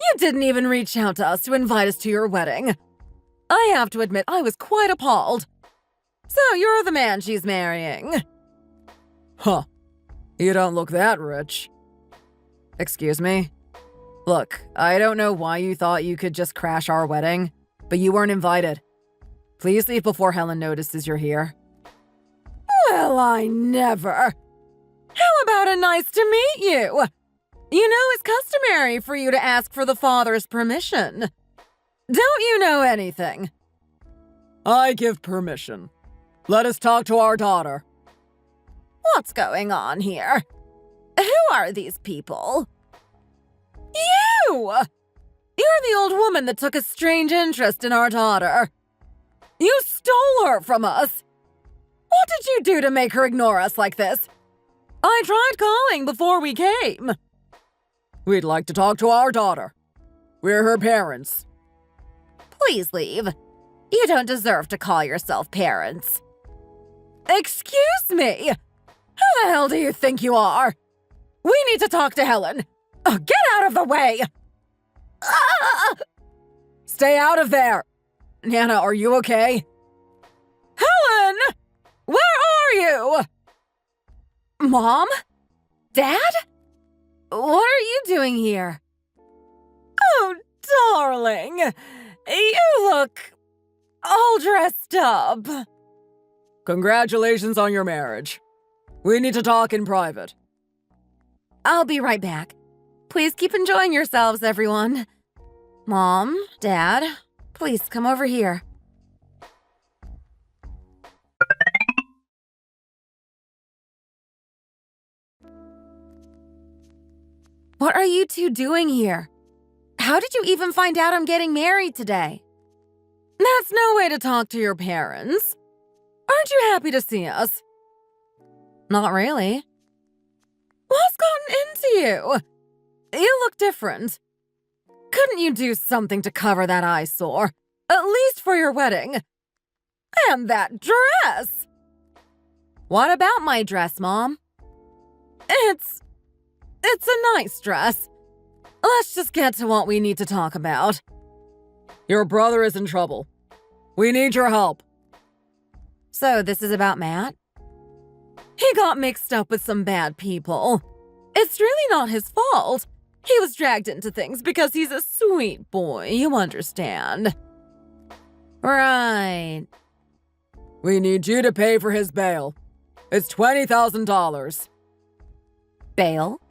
You didn't even reach out to us to invite us to your wedding. I have to admit I was quite appalled. So you're the man she's marrying. Huh. You don't look that rich. Excuse me? Look, I don't know why you thought you could just crash our wedding, but you weren't invited. Please leave before Helen notices you're here. Well, I never. How about a nice to meet you? You know it's customary for you to ask for the father's permission. Don't you know anything? I give permission. Let us talk to our daughter. What's going on here? Who are these people? You! You're the old woman that took a strange interest in our daughter. You stole her from us. What did you do to make her ignore us like this? I tried calling before we came. We'd like to talk to our daughter. We're her parents. Please leave. You don't deserve to call yourself parents. Excuse me! Who the hell do you think you are? We need to talk to Helen. Get out of the way! Ah! Stay out of there! Nana, are you okay? Helen! Where are you? Mom? Dad? What are you doing here? Oh, darling. You look all dressed up. Congratulations on your marriage. We need to talk in private. I'll be right back. Please keep enjoying yourselves, everyone. Mom, Dad, please come over here. What are you two doing here? How did you even find out I'm getting married today? That's no way to talk to your parents. Aren't you happy to see us? Not really. What's gotten into you? You look different. Couldn't you do something to cover that eyesore? At least for your wedding. And that dress! What about my dress, Mom? It's a nice dress. Let's just get to what we need to talk about. Your brother is in trouble. We need your help. So this is about Matt? He got mixed up with some bad people. It's really not his fault. He was dragged into things because he's a sweet boy, you understand. Right. We need you to pay for his bail. It's $20,000. Bail?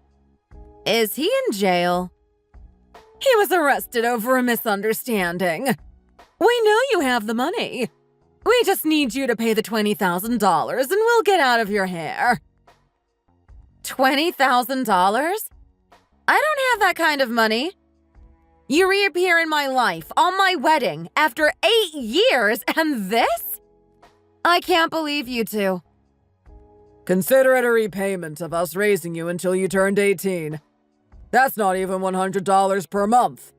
Is he in jail? He was arrested over a misunderstanding. We know you have the money. We just need you to pay the $20,000 and we'll get out of your hair. $20,000? I don't have that kind of money. You reappear in my life on my wedding after 8 years and this? I can't believe you two. Consider it a repayment of us raising you until you turned 18. That's not even $100 per month.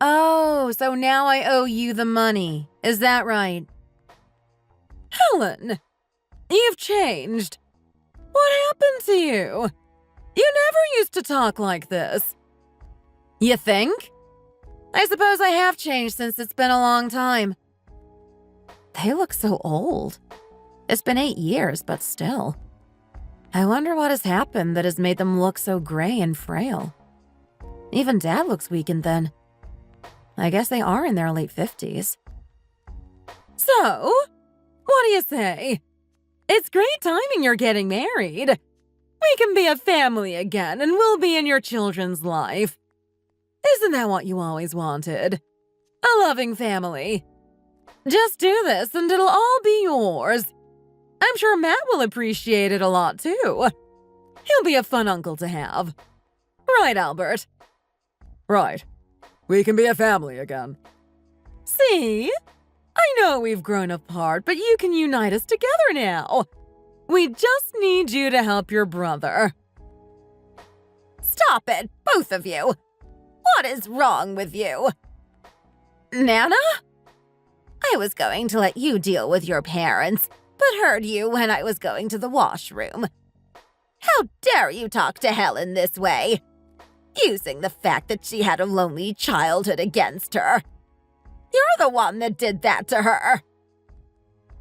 Oh, so now I owe you the money. Is that right? Helen, you've changed. What happened to you? You never used to talk like this. You think? I suppose I have changed since it's been a long time. They look so old. It's been 8 years, but still. I wonder what has happened that has made them look so gray and frail. Even Dad looks weakened then. I guess they are in their late 50s. So, what do you say? It's great timing you're getting married. We can be a family again and we'll be in your children's life. Isn't that what you always wanted? A loving family. Just do this and it'll all be yours. I'm sure Matt will appreciate it a lot too. He'll be a fun uncle to have. Right, Albert? Right. We can be a family again. See? I know we've grown apart, but you can unite us together now. We just need you to help your brother. Stop it, both of you. What is wrong with you? Nana? I was going to let you deal with your parents, but heard you when I was going to the washroom. How dare you talk to Helen this way? Using the fact that she had a lonely childhood against her. You're the one that did that to her.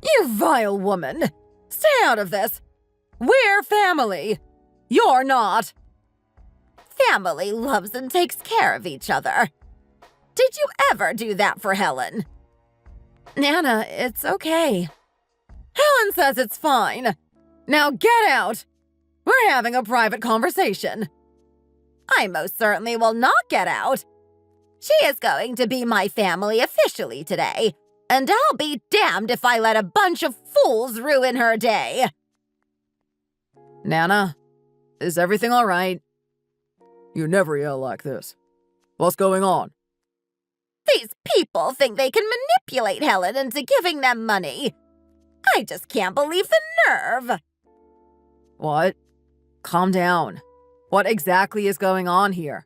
You vile woman. Stay out of this. We're family. You're not. Family loves and takes care of each other. Did you ever do that for Helen? Nana, it's okay. Helen says it's fine. Now get out. We're having a private conversation. I most certainly will not get out. She is going to be my family officially today, and I'll be damned if I let a bunch of fools ruin her day. Nana, Is everything all right? You never yell like this. What's going on? These people think they can manipulate Helen into giving them money. I just can't believe the nerve. What? Calm down. What exactly is going on here?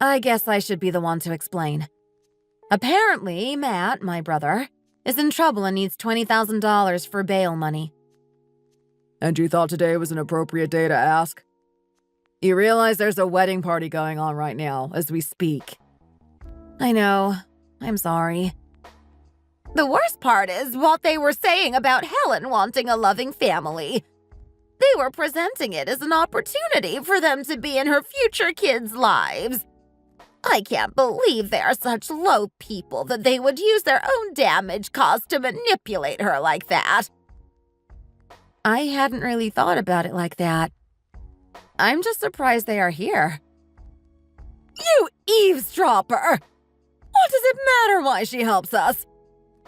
I guess I should be the one to explain. Apparently, Matt, my brother, is in trouble and needs $20,000 for bail money. And you thought today was an appropriate day to ask? You realize there's a wedding party going on right now as we speak. I know. I'm sorry. The worst part is what they were saying about Helen wanting a loving family. They were presenting it as an opportunity for them to be in her future kids' lives. I can't believe they are such low people that they would use their own damage caused to manipulate her like that. I hadn't really thought about it like that. I'm just surprised they are here. You eavesdropper! What does it matter why she helps us?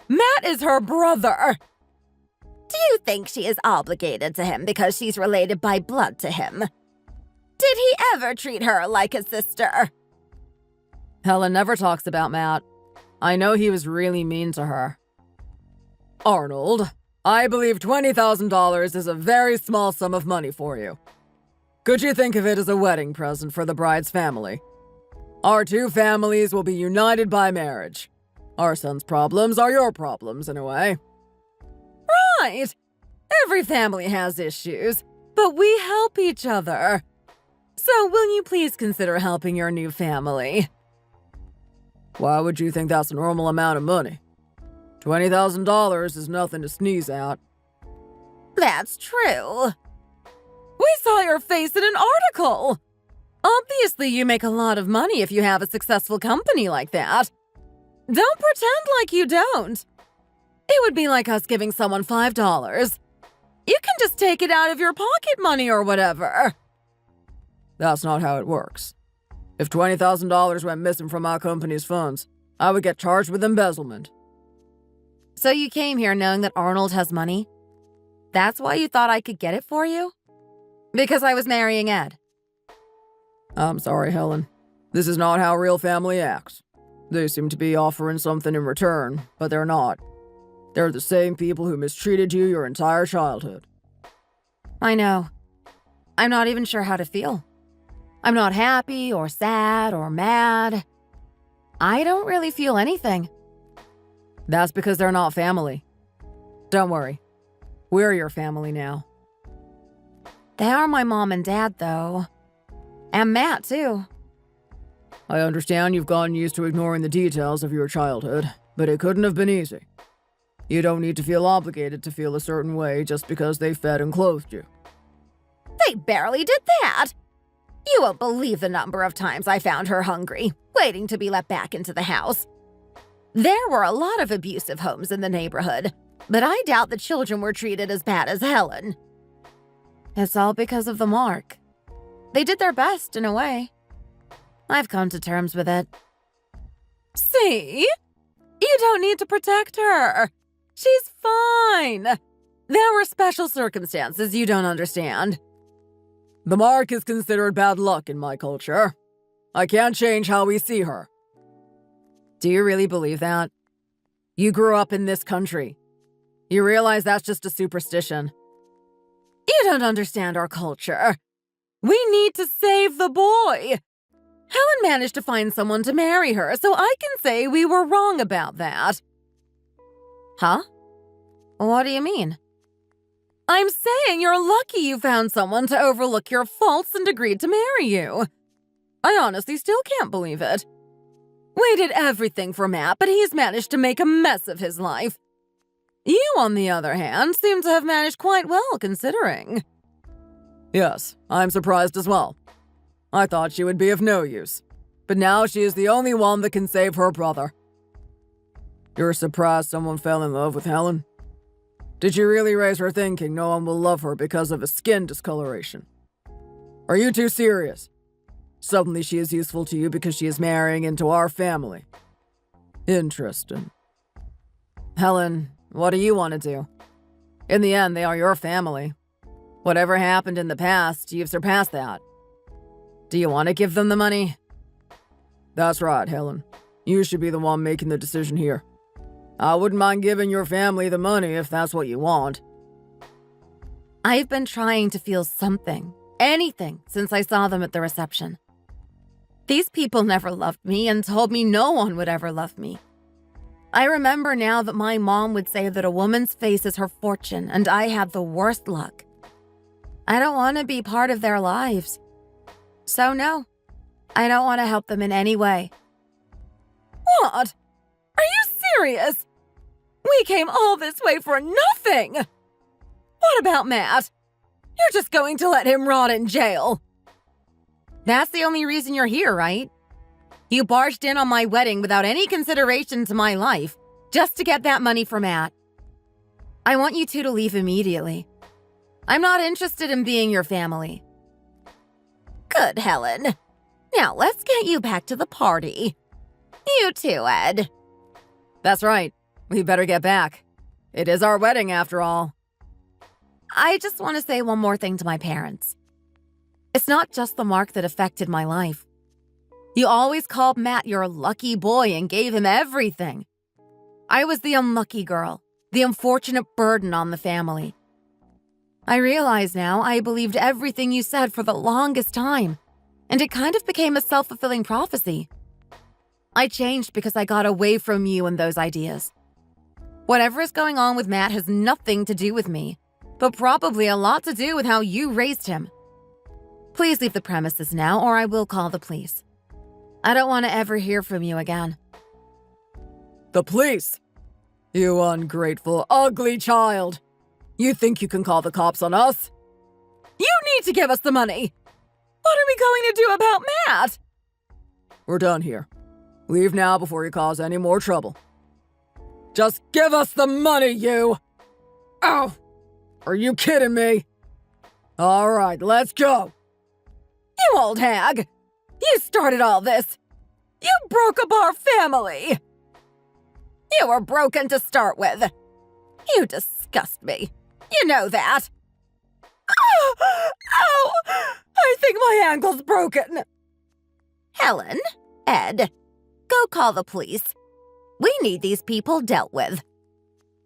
Matt is her brother. Do you think she is obligated to him because she's related by blood to him? Did he ever treat her like a sister? Helen never talks about Matt. I know he was really mean to her. Arnold, I believe $20,000 is a very small sum of money for you. Could you think of it as a wedding present for the bride's family? Our two families will be united by marriage. Our son's problems are your problems, in a way. Right. Every family has issues, but we help each other. So will you please consider helping your new family? Why would you think that's a normal amount of money? $20,000 is nothing to sneeze at. That's true. We saw your face in an article. Obviously, you make a lot of money if you have a successful company like that. Don't pretend like you don't. It would be like us giving someone $5. You can just take it out of your pocket money or whatever. That's not how it works. If $20,000 went missing from our company's funds, I would get charged with embezzlement. So you came here knowing that Arnold has money? That's why you thought I could get it for you? Because I was marrying Ed. I'm sorry, Helen. This is not how real family acts. They seem to be offering something in return, but they're not. They're the same people who mistreated you your entire childhood. I know. I'm not even sure how to feel. I'm not happy or sad or mad. I don't really feel anything. That's because they're not family. Don't worry. We're your family now. They are my mom and dad, though. And Matt, too. I understand you've gotten used to ignoring the details of your childhood, but it couldn't have been easy. You don't need to feel obligated to feel a certain way just because they fed and clothed you. They barely did that. You won't believe the number of times I found her hungry, waiting to be let back into the house. There were a lot of abusive homes in the neighborhood, but I doubt the children were treated as bad as Helen. It's all because of the mark. They did their best, in a way. I've come to terms with it. See? You don't need to protect her. She's fine. There were special circumstances you don't understand. The mark is considered bad luck in my culture. I can't change how we see her. Do you really believe that? You grew up in this country. You realize that's just a superstition. You don't understand our culture. We need to save the boy. Helen managed to find someone to marry her, so I can say we were wrong about that. Huh? What do you mean? I'm saying you're lucky you found someone to overlook your faults and agreed to marry you. I honestly still can't believe it. We did everything for Matt, but he's managed to make a mess of his life. You, on the other hand, seem to have managed quite well, considering. Yes, I'm surprised as well. I thought she would be of no use, but now she is the only one that can save her brother. You're surprised someone fell in love with Helen? Did you really raise her thinking no one will love her because of a skin discoloration? Are you too serious? Suddenly she is useful to you because she is marrying into our family. Interesting. Helen, what do you want to do? In the end, they are your family. Whatever happened in the past, you've surpassed that. Do you want to give them the money? That's right, Helen. You should be the one making the decision here. I wouldn't mind giving your family the money if that's what you want. I've been trying to feel something, anything, since I saw them at the reception. These people never loved me and told me no one would ever love me. I remember now that my mom would say that a woman's face is her fortune, and I had the worst luck. I don't want to be part of their lives. So no, I don't want to help them in any way. What? Are you serious? We came all this way for nothing! What about Matt? You're just going to let him rot in jail. That's the only reason you're here, right? You barged in on my wedding without any consideration to my life, just to get that money for Matt. I want you two to leave immediately. I'm not interested in being your family. Good, Helen. Now let's get you back to the party. You too, Ed. That's right. We better get back. It is our wedding, after all. I just want to say one more thing to my parents. It's not just the mark that affected my life. You always called Matt your lucky boy and gave him everything. I was the unlucky girl, the unfortunate burden on the family. I realize now I believed everything you said for the longest time, and it kind of became a self-fulfilling prophecy. I changed because I got away from you and those ideas. Whatever is going on with Matt has nothing to do with me, but probably a lot to do with how you raised him. Please leave the premises now, or I will call the police. I don't want to ever hear from you again. The police? You ungrateful, ugly child. You think you can call the cops on us? You need to give us the money. What are we going to do about Matt? We're done here. Leave now before you cause any more trouble. Just give us the money, you! Oh! Are you kidding me? All right, let's go. You old hag! You started all this! You broke up our family! You were broken to start with. You disgust me. You know that. Ow! I think my ankle's broken. Helen, Ed, go call the police. We need these people dealt with.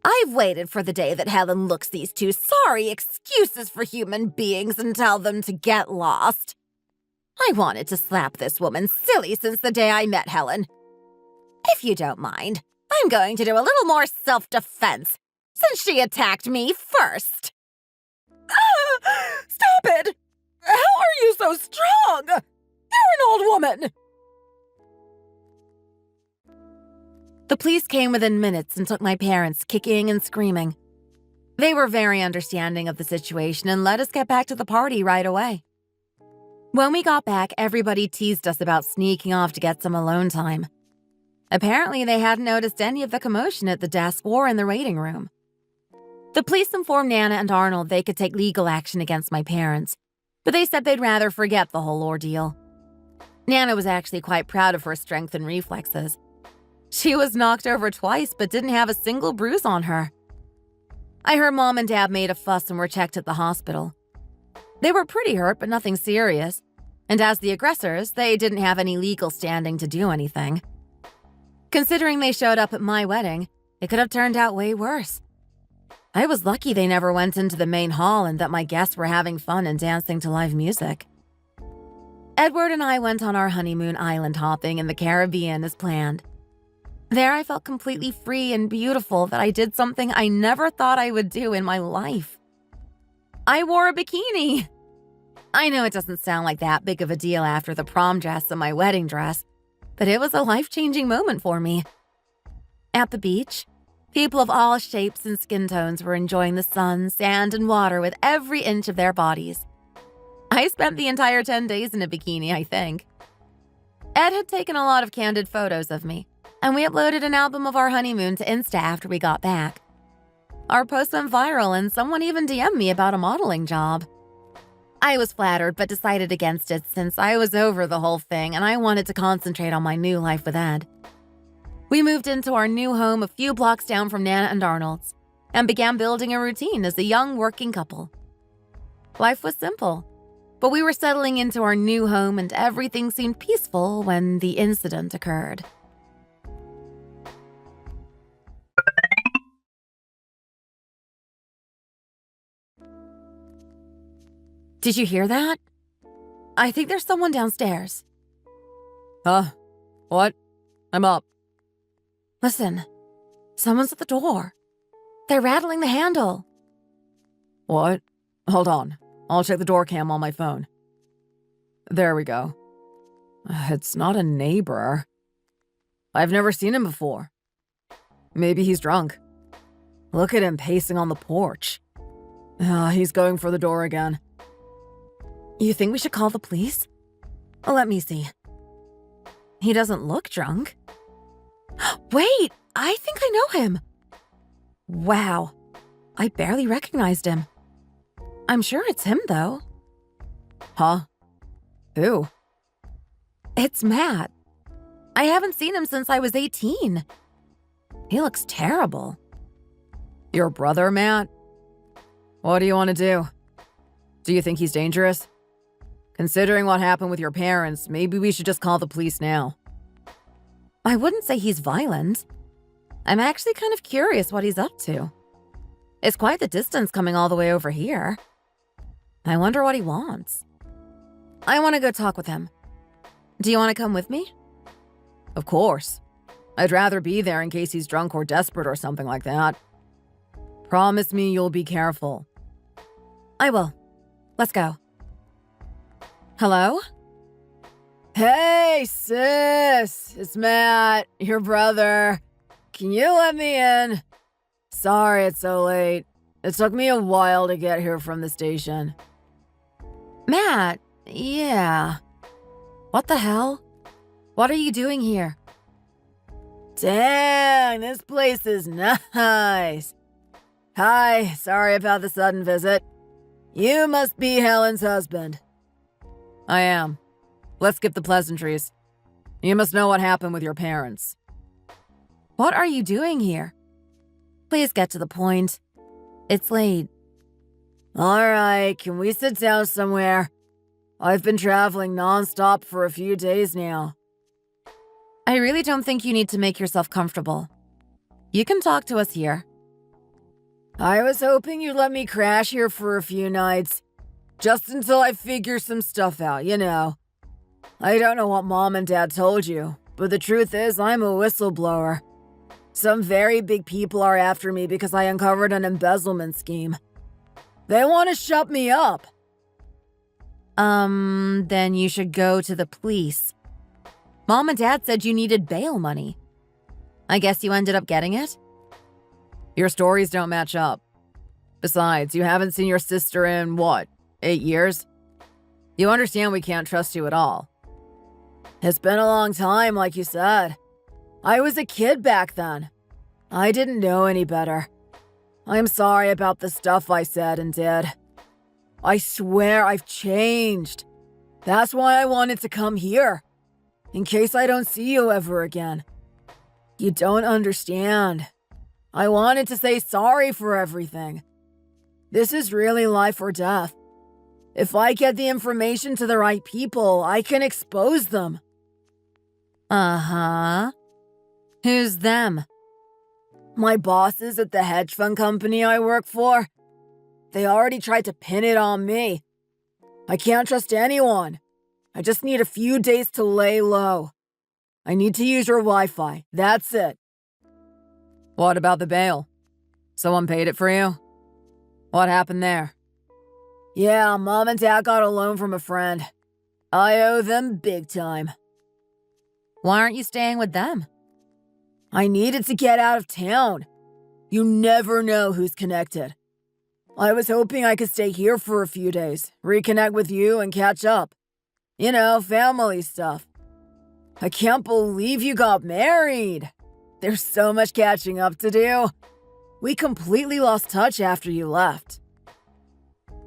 I've waited for the day that Helen looks these two sorry excuses for human beings and tell them to get lost. I wanted to slap this woman silly since the day I met Helen. If you don't mind, I'm going to do a little more self-defense, since she attacked me first. Stop it! How are you so strong? You're an old woman! The police came within minutes and took my parents, kicking and screaming. They were very understanding of the situation and let us get back to the party right away. When we got back, everybody teased us about sneaking off to get some alone time. Apparently, they hadn't noticed any of the commotion at the desk or in the waiting room. The police informed Nana and Arnold they could take legal action against my parents, but they said they'd rather forget the whole ordeal. Nana was actually quite proud of her strength and reflexes. She was knocked over twice but didn't have a single bruise on her. I heard Mom and Dad made a fuss and were checked at the hospital. They were pretty hurt, but nothing serious. And as the aggressors, they didn't have any legal standing to do anything. Considering they showed up at my wedding, it could have turned out way worse. I was lucky they never went into the main hall and that my guests were having fun and dancing to live music. Edward and I went on our honeymoon island hopping in the Caribbean as planned. There I felt completely free and beautiful that I did something I never thought I would do in my life. I wore a bikini. I know it doesn't sound like that big of a deal after the prom dress and my wedding dress, but it was a life-changing moment for me. At the beach, people of all shapes and skin tones were enjoying the sun, sand, and water with every inch of their bodies. I spent the entire 10 days in a bikini, I think. Ed had taken a lot of candid photos of me, and we uploaded an album of our honeymoon to Insta after we got back. Our post went viral and someone even DM'd me about a modeling job. I was flattered but decided against it since I was over the whole thing and I wanted to concentrate on my new life with Ed. We moved into our new home a few blocks down from Nana and Arnold's and began building a routine as a young working couple. Life was simple, but we were settling into our new home and everything seemed peaceful when the incident occurred. Did you hear that? I think there's someone downstairs. Huh? What? I'm up. Listen, someone's at the door. They're rattling the handle. What? Hold on. I'll check the door cam on my phone. There we go. It's not a neighbor. I've never seen him before. Maybe he's drunk. Look at him pacing on the porch. He's going for the door again. You think we should call the police? Let me see. He doesn't look drunk. Wait, I think I know him. Wow, I barely recognized him. I'm sure it's him, though. Huh? Who? It's Matt. I haven't seen him since I was 18. He looks terrible. Your brother, Matt? What do you want to do? Do you think he's dangerous? Considering what happened with your parents, maybe we should just call the police now. I wouldn't say he's violent. I'm actually kind of curious what he's up to. It's quite the distance coming all the way over here. I wonder what he wants. I want to go talk with him. Do you want to come with me? Of course. I'd rather be there in case he's drunk or desperate or something like that. Promise me you'll be careful. I will. Let's go. Hello? Hey, sis. It's Matt, your brother. Can you let me in? Sorry it's so late. It took me a while to get here from the station. Matt, yeah. What the hell? What are you doing here? Dang, this place is nice. Hi, sorry about the sudden visit. You must be Helen's husband. I am. Let's skip the pleasantries. You must know what happened with your parents. What are you doing here? Please get to the point. It's late. All right, can we sit down somewhere? I've been traveling nonstop for a few days now. I really don't think you need to make yourself comfortable. You can talk to us here. I was hoping you'd let me crash here for a few nights. Just until I figure some stuff out, you know. I don't know what Mom and Dad told you, but the truth is I'm a whistleblower. Some very big people are after me because I uncovered an embezzlement scheme. They want to shut me up. Then you should go to the police. Mom and Dad said you needed bail money. I guess you ended up getting it? Your stories don't match up. Besides, you haven't seen your sister in, what, 8 years? You understand we can't trust you at all. It's been a long time, like you said. I was a kid back then. I didn't know any better. I'm sorry about the stuff I said and did. I swear I've changed. That's why I wanted to come here. In case I don't see you ever again. You don't understand. I wanted to say sorry for everything. This is really life or death. If I get the information to the right people, I can expose them. Uh-huh. Who's them? My bosses at the hedge fund company I work for. They already tried to pin it on me. I can't trust anyone. I just need a few days to lay low. I need to use your Wi-Fi. That's it. What about the bail? Someone paid it for you? What happened there? Yeah, Mom and Dad got a loan from a friend. I owe them big time. Why aren't you staying with them? I needed to get out of town. You never know who's connected. I was hoping I could stay here for a few days, reconnect with you and catch up. You know, family stuff. I can't believe you got married. There's so much catching up to do. We completely lost touch after you left.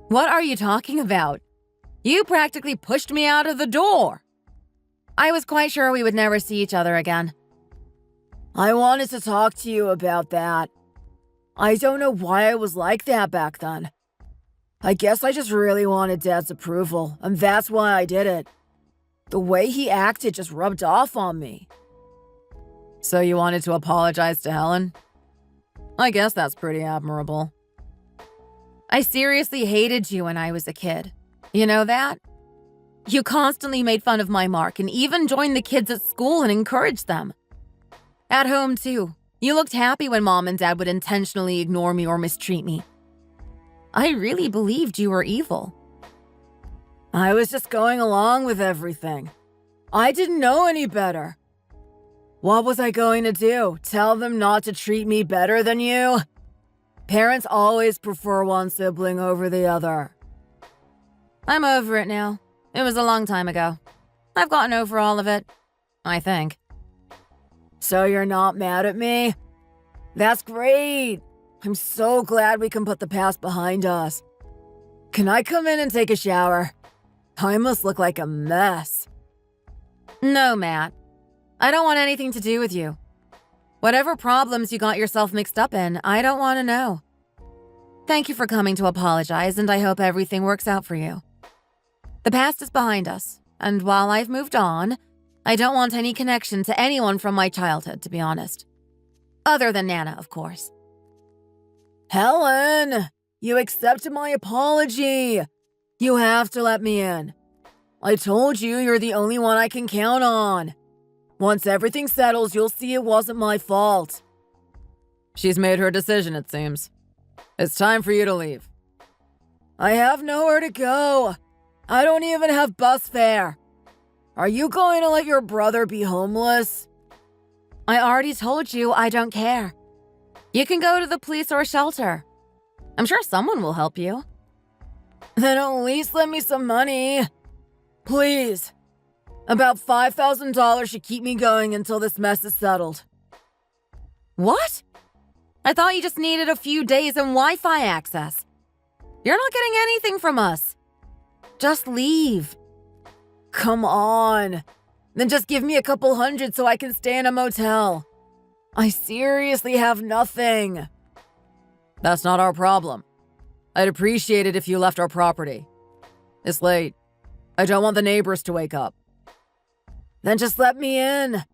What are you talking about? You practically pushed me out of the door. I was quite sure we would never see each other again. I wanted to talk to you about that. I don't know why I was like that back then. I guess I just really wanted Dad's approval, and that's why I did it. The way he acted just rubbed off on me. So you wanted to apologize to Helen? I guess that's pretty admirable. I seriously hated you when I was a kid. You know that? You constantly made fun of my mark and even joined the kids at school and encouraged them. At home, too. You looked happy when Mom and Dad would intentionally ignore me or mistreat me. I really believed you were evil. I was just going along with everything. I didn't know any better. What was I going to do? Tell them not to treat me better than you? Parents always prefer one sibling over the other. I'm over it now. It was a long time ago. I've gotten over all of it. I think. So you're not mad at me? That's great. I'm so glad we can put the past behind us. Can I come in and take a shower? I must look like a mess. No, Matt. I don't want anything to do with you. Whatever problems you got yourself mixed up in, I don't want to know. Thank you for coming to apologize, and I hope everything works out for you. The past is behind us, and while I've moved on, I don't want any connection to anyone from my childhood, to be honest. Other than Nana, of course. Helen, you accepted my apology. You have to let me in. I told you you're the only one I can count on. Once everything settles, you'll see it wasn't my fault. She's made her decision, it seems. It's time for you to leave. I have nowhere to go. I don't even have bus fare. Are you going to let your brother be homeless? I already told you I don't care. You can go to the police or shelter. I'm sure someone will help you. Then at least lend me some money. Please. About $5,000 should keep me going until this mess is settled. What? I thought you just needed a few days and Wi-Fi access. You're not getting anything from us. Just leave. Come on. Then just give me a couple hundred so I can stay in a motel. I seriously have nothing. That's not our problem. I'd appreciate it if you left our property. It's late. I don't want the neighbors to wake up. Then just let me in.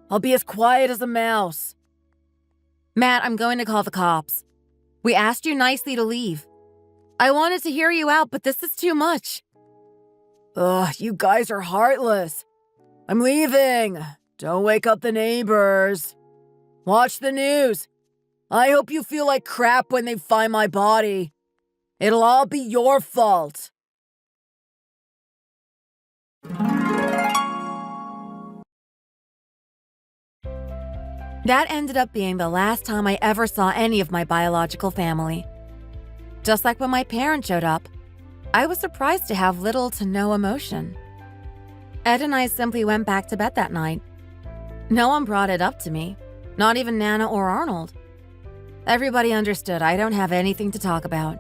I'll be as quiet as a mouse. Matt, I'm going to call the cops. We asked you nicely to leave. I wanted to hear you out, but this is too much. Ugh, you guys are heartless. I'm leaving. Don't wake up the neighbors. Watch the news. I hope you feel like crap when they find my body. It'll all be your fault. That ended up being the last time I ever saw any of my biological family. Just like when my parents showed up, I was surprised to have little to no emotion. Ed and I simply went back to bed that night. No one brought it up to me, not even Nana or Arnold. Everybody understood I don't have anything to talk about.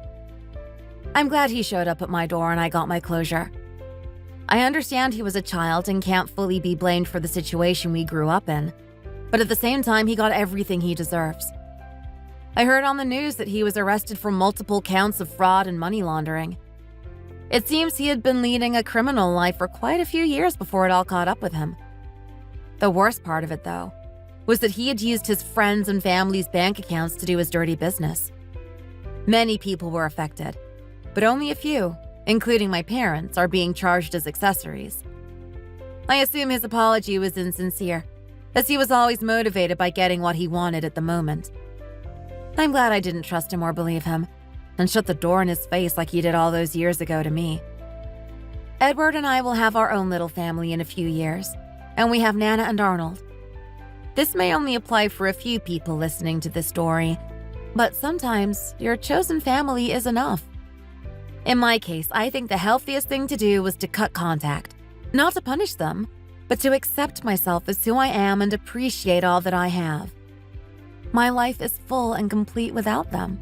I'm glad he showed up at my door and I got my closure. I understand he was a child and can't fully be blamed for the situation we grew up in, but at the same time, he got everything he deserves. I heard on the news that he was arrested for multiple counts of fraud and money laundering. It seems he had been leading a criminal life for quite a few years before it all caught up with him. The worst part of it, though, was that he had used his friends' and family's bank accounts to do his dirty business. Many people were affected, but only a few, including my parents, are being charged as accessories. I assume his apology was insincere, as he was always motivated by getting what he wanted at the moment. I'm glad I didn't trust him or believe him, and shut the door in his face like he did all those years ago to me. Edward and I will have our own little family in a few years, and we have Nana and Arnold. This may only apply for a few people listening to this story, but sometimes your chosen family is enough. In my case, I think the healthiest thing to do was to cut contact, not to punish them, but to accept myself as who I am and appreciate all that I have. My life is full and complete without them.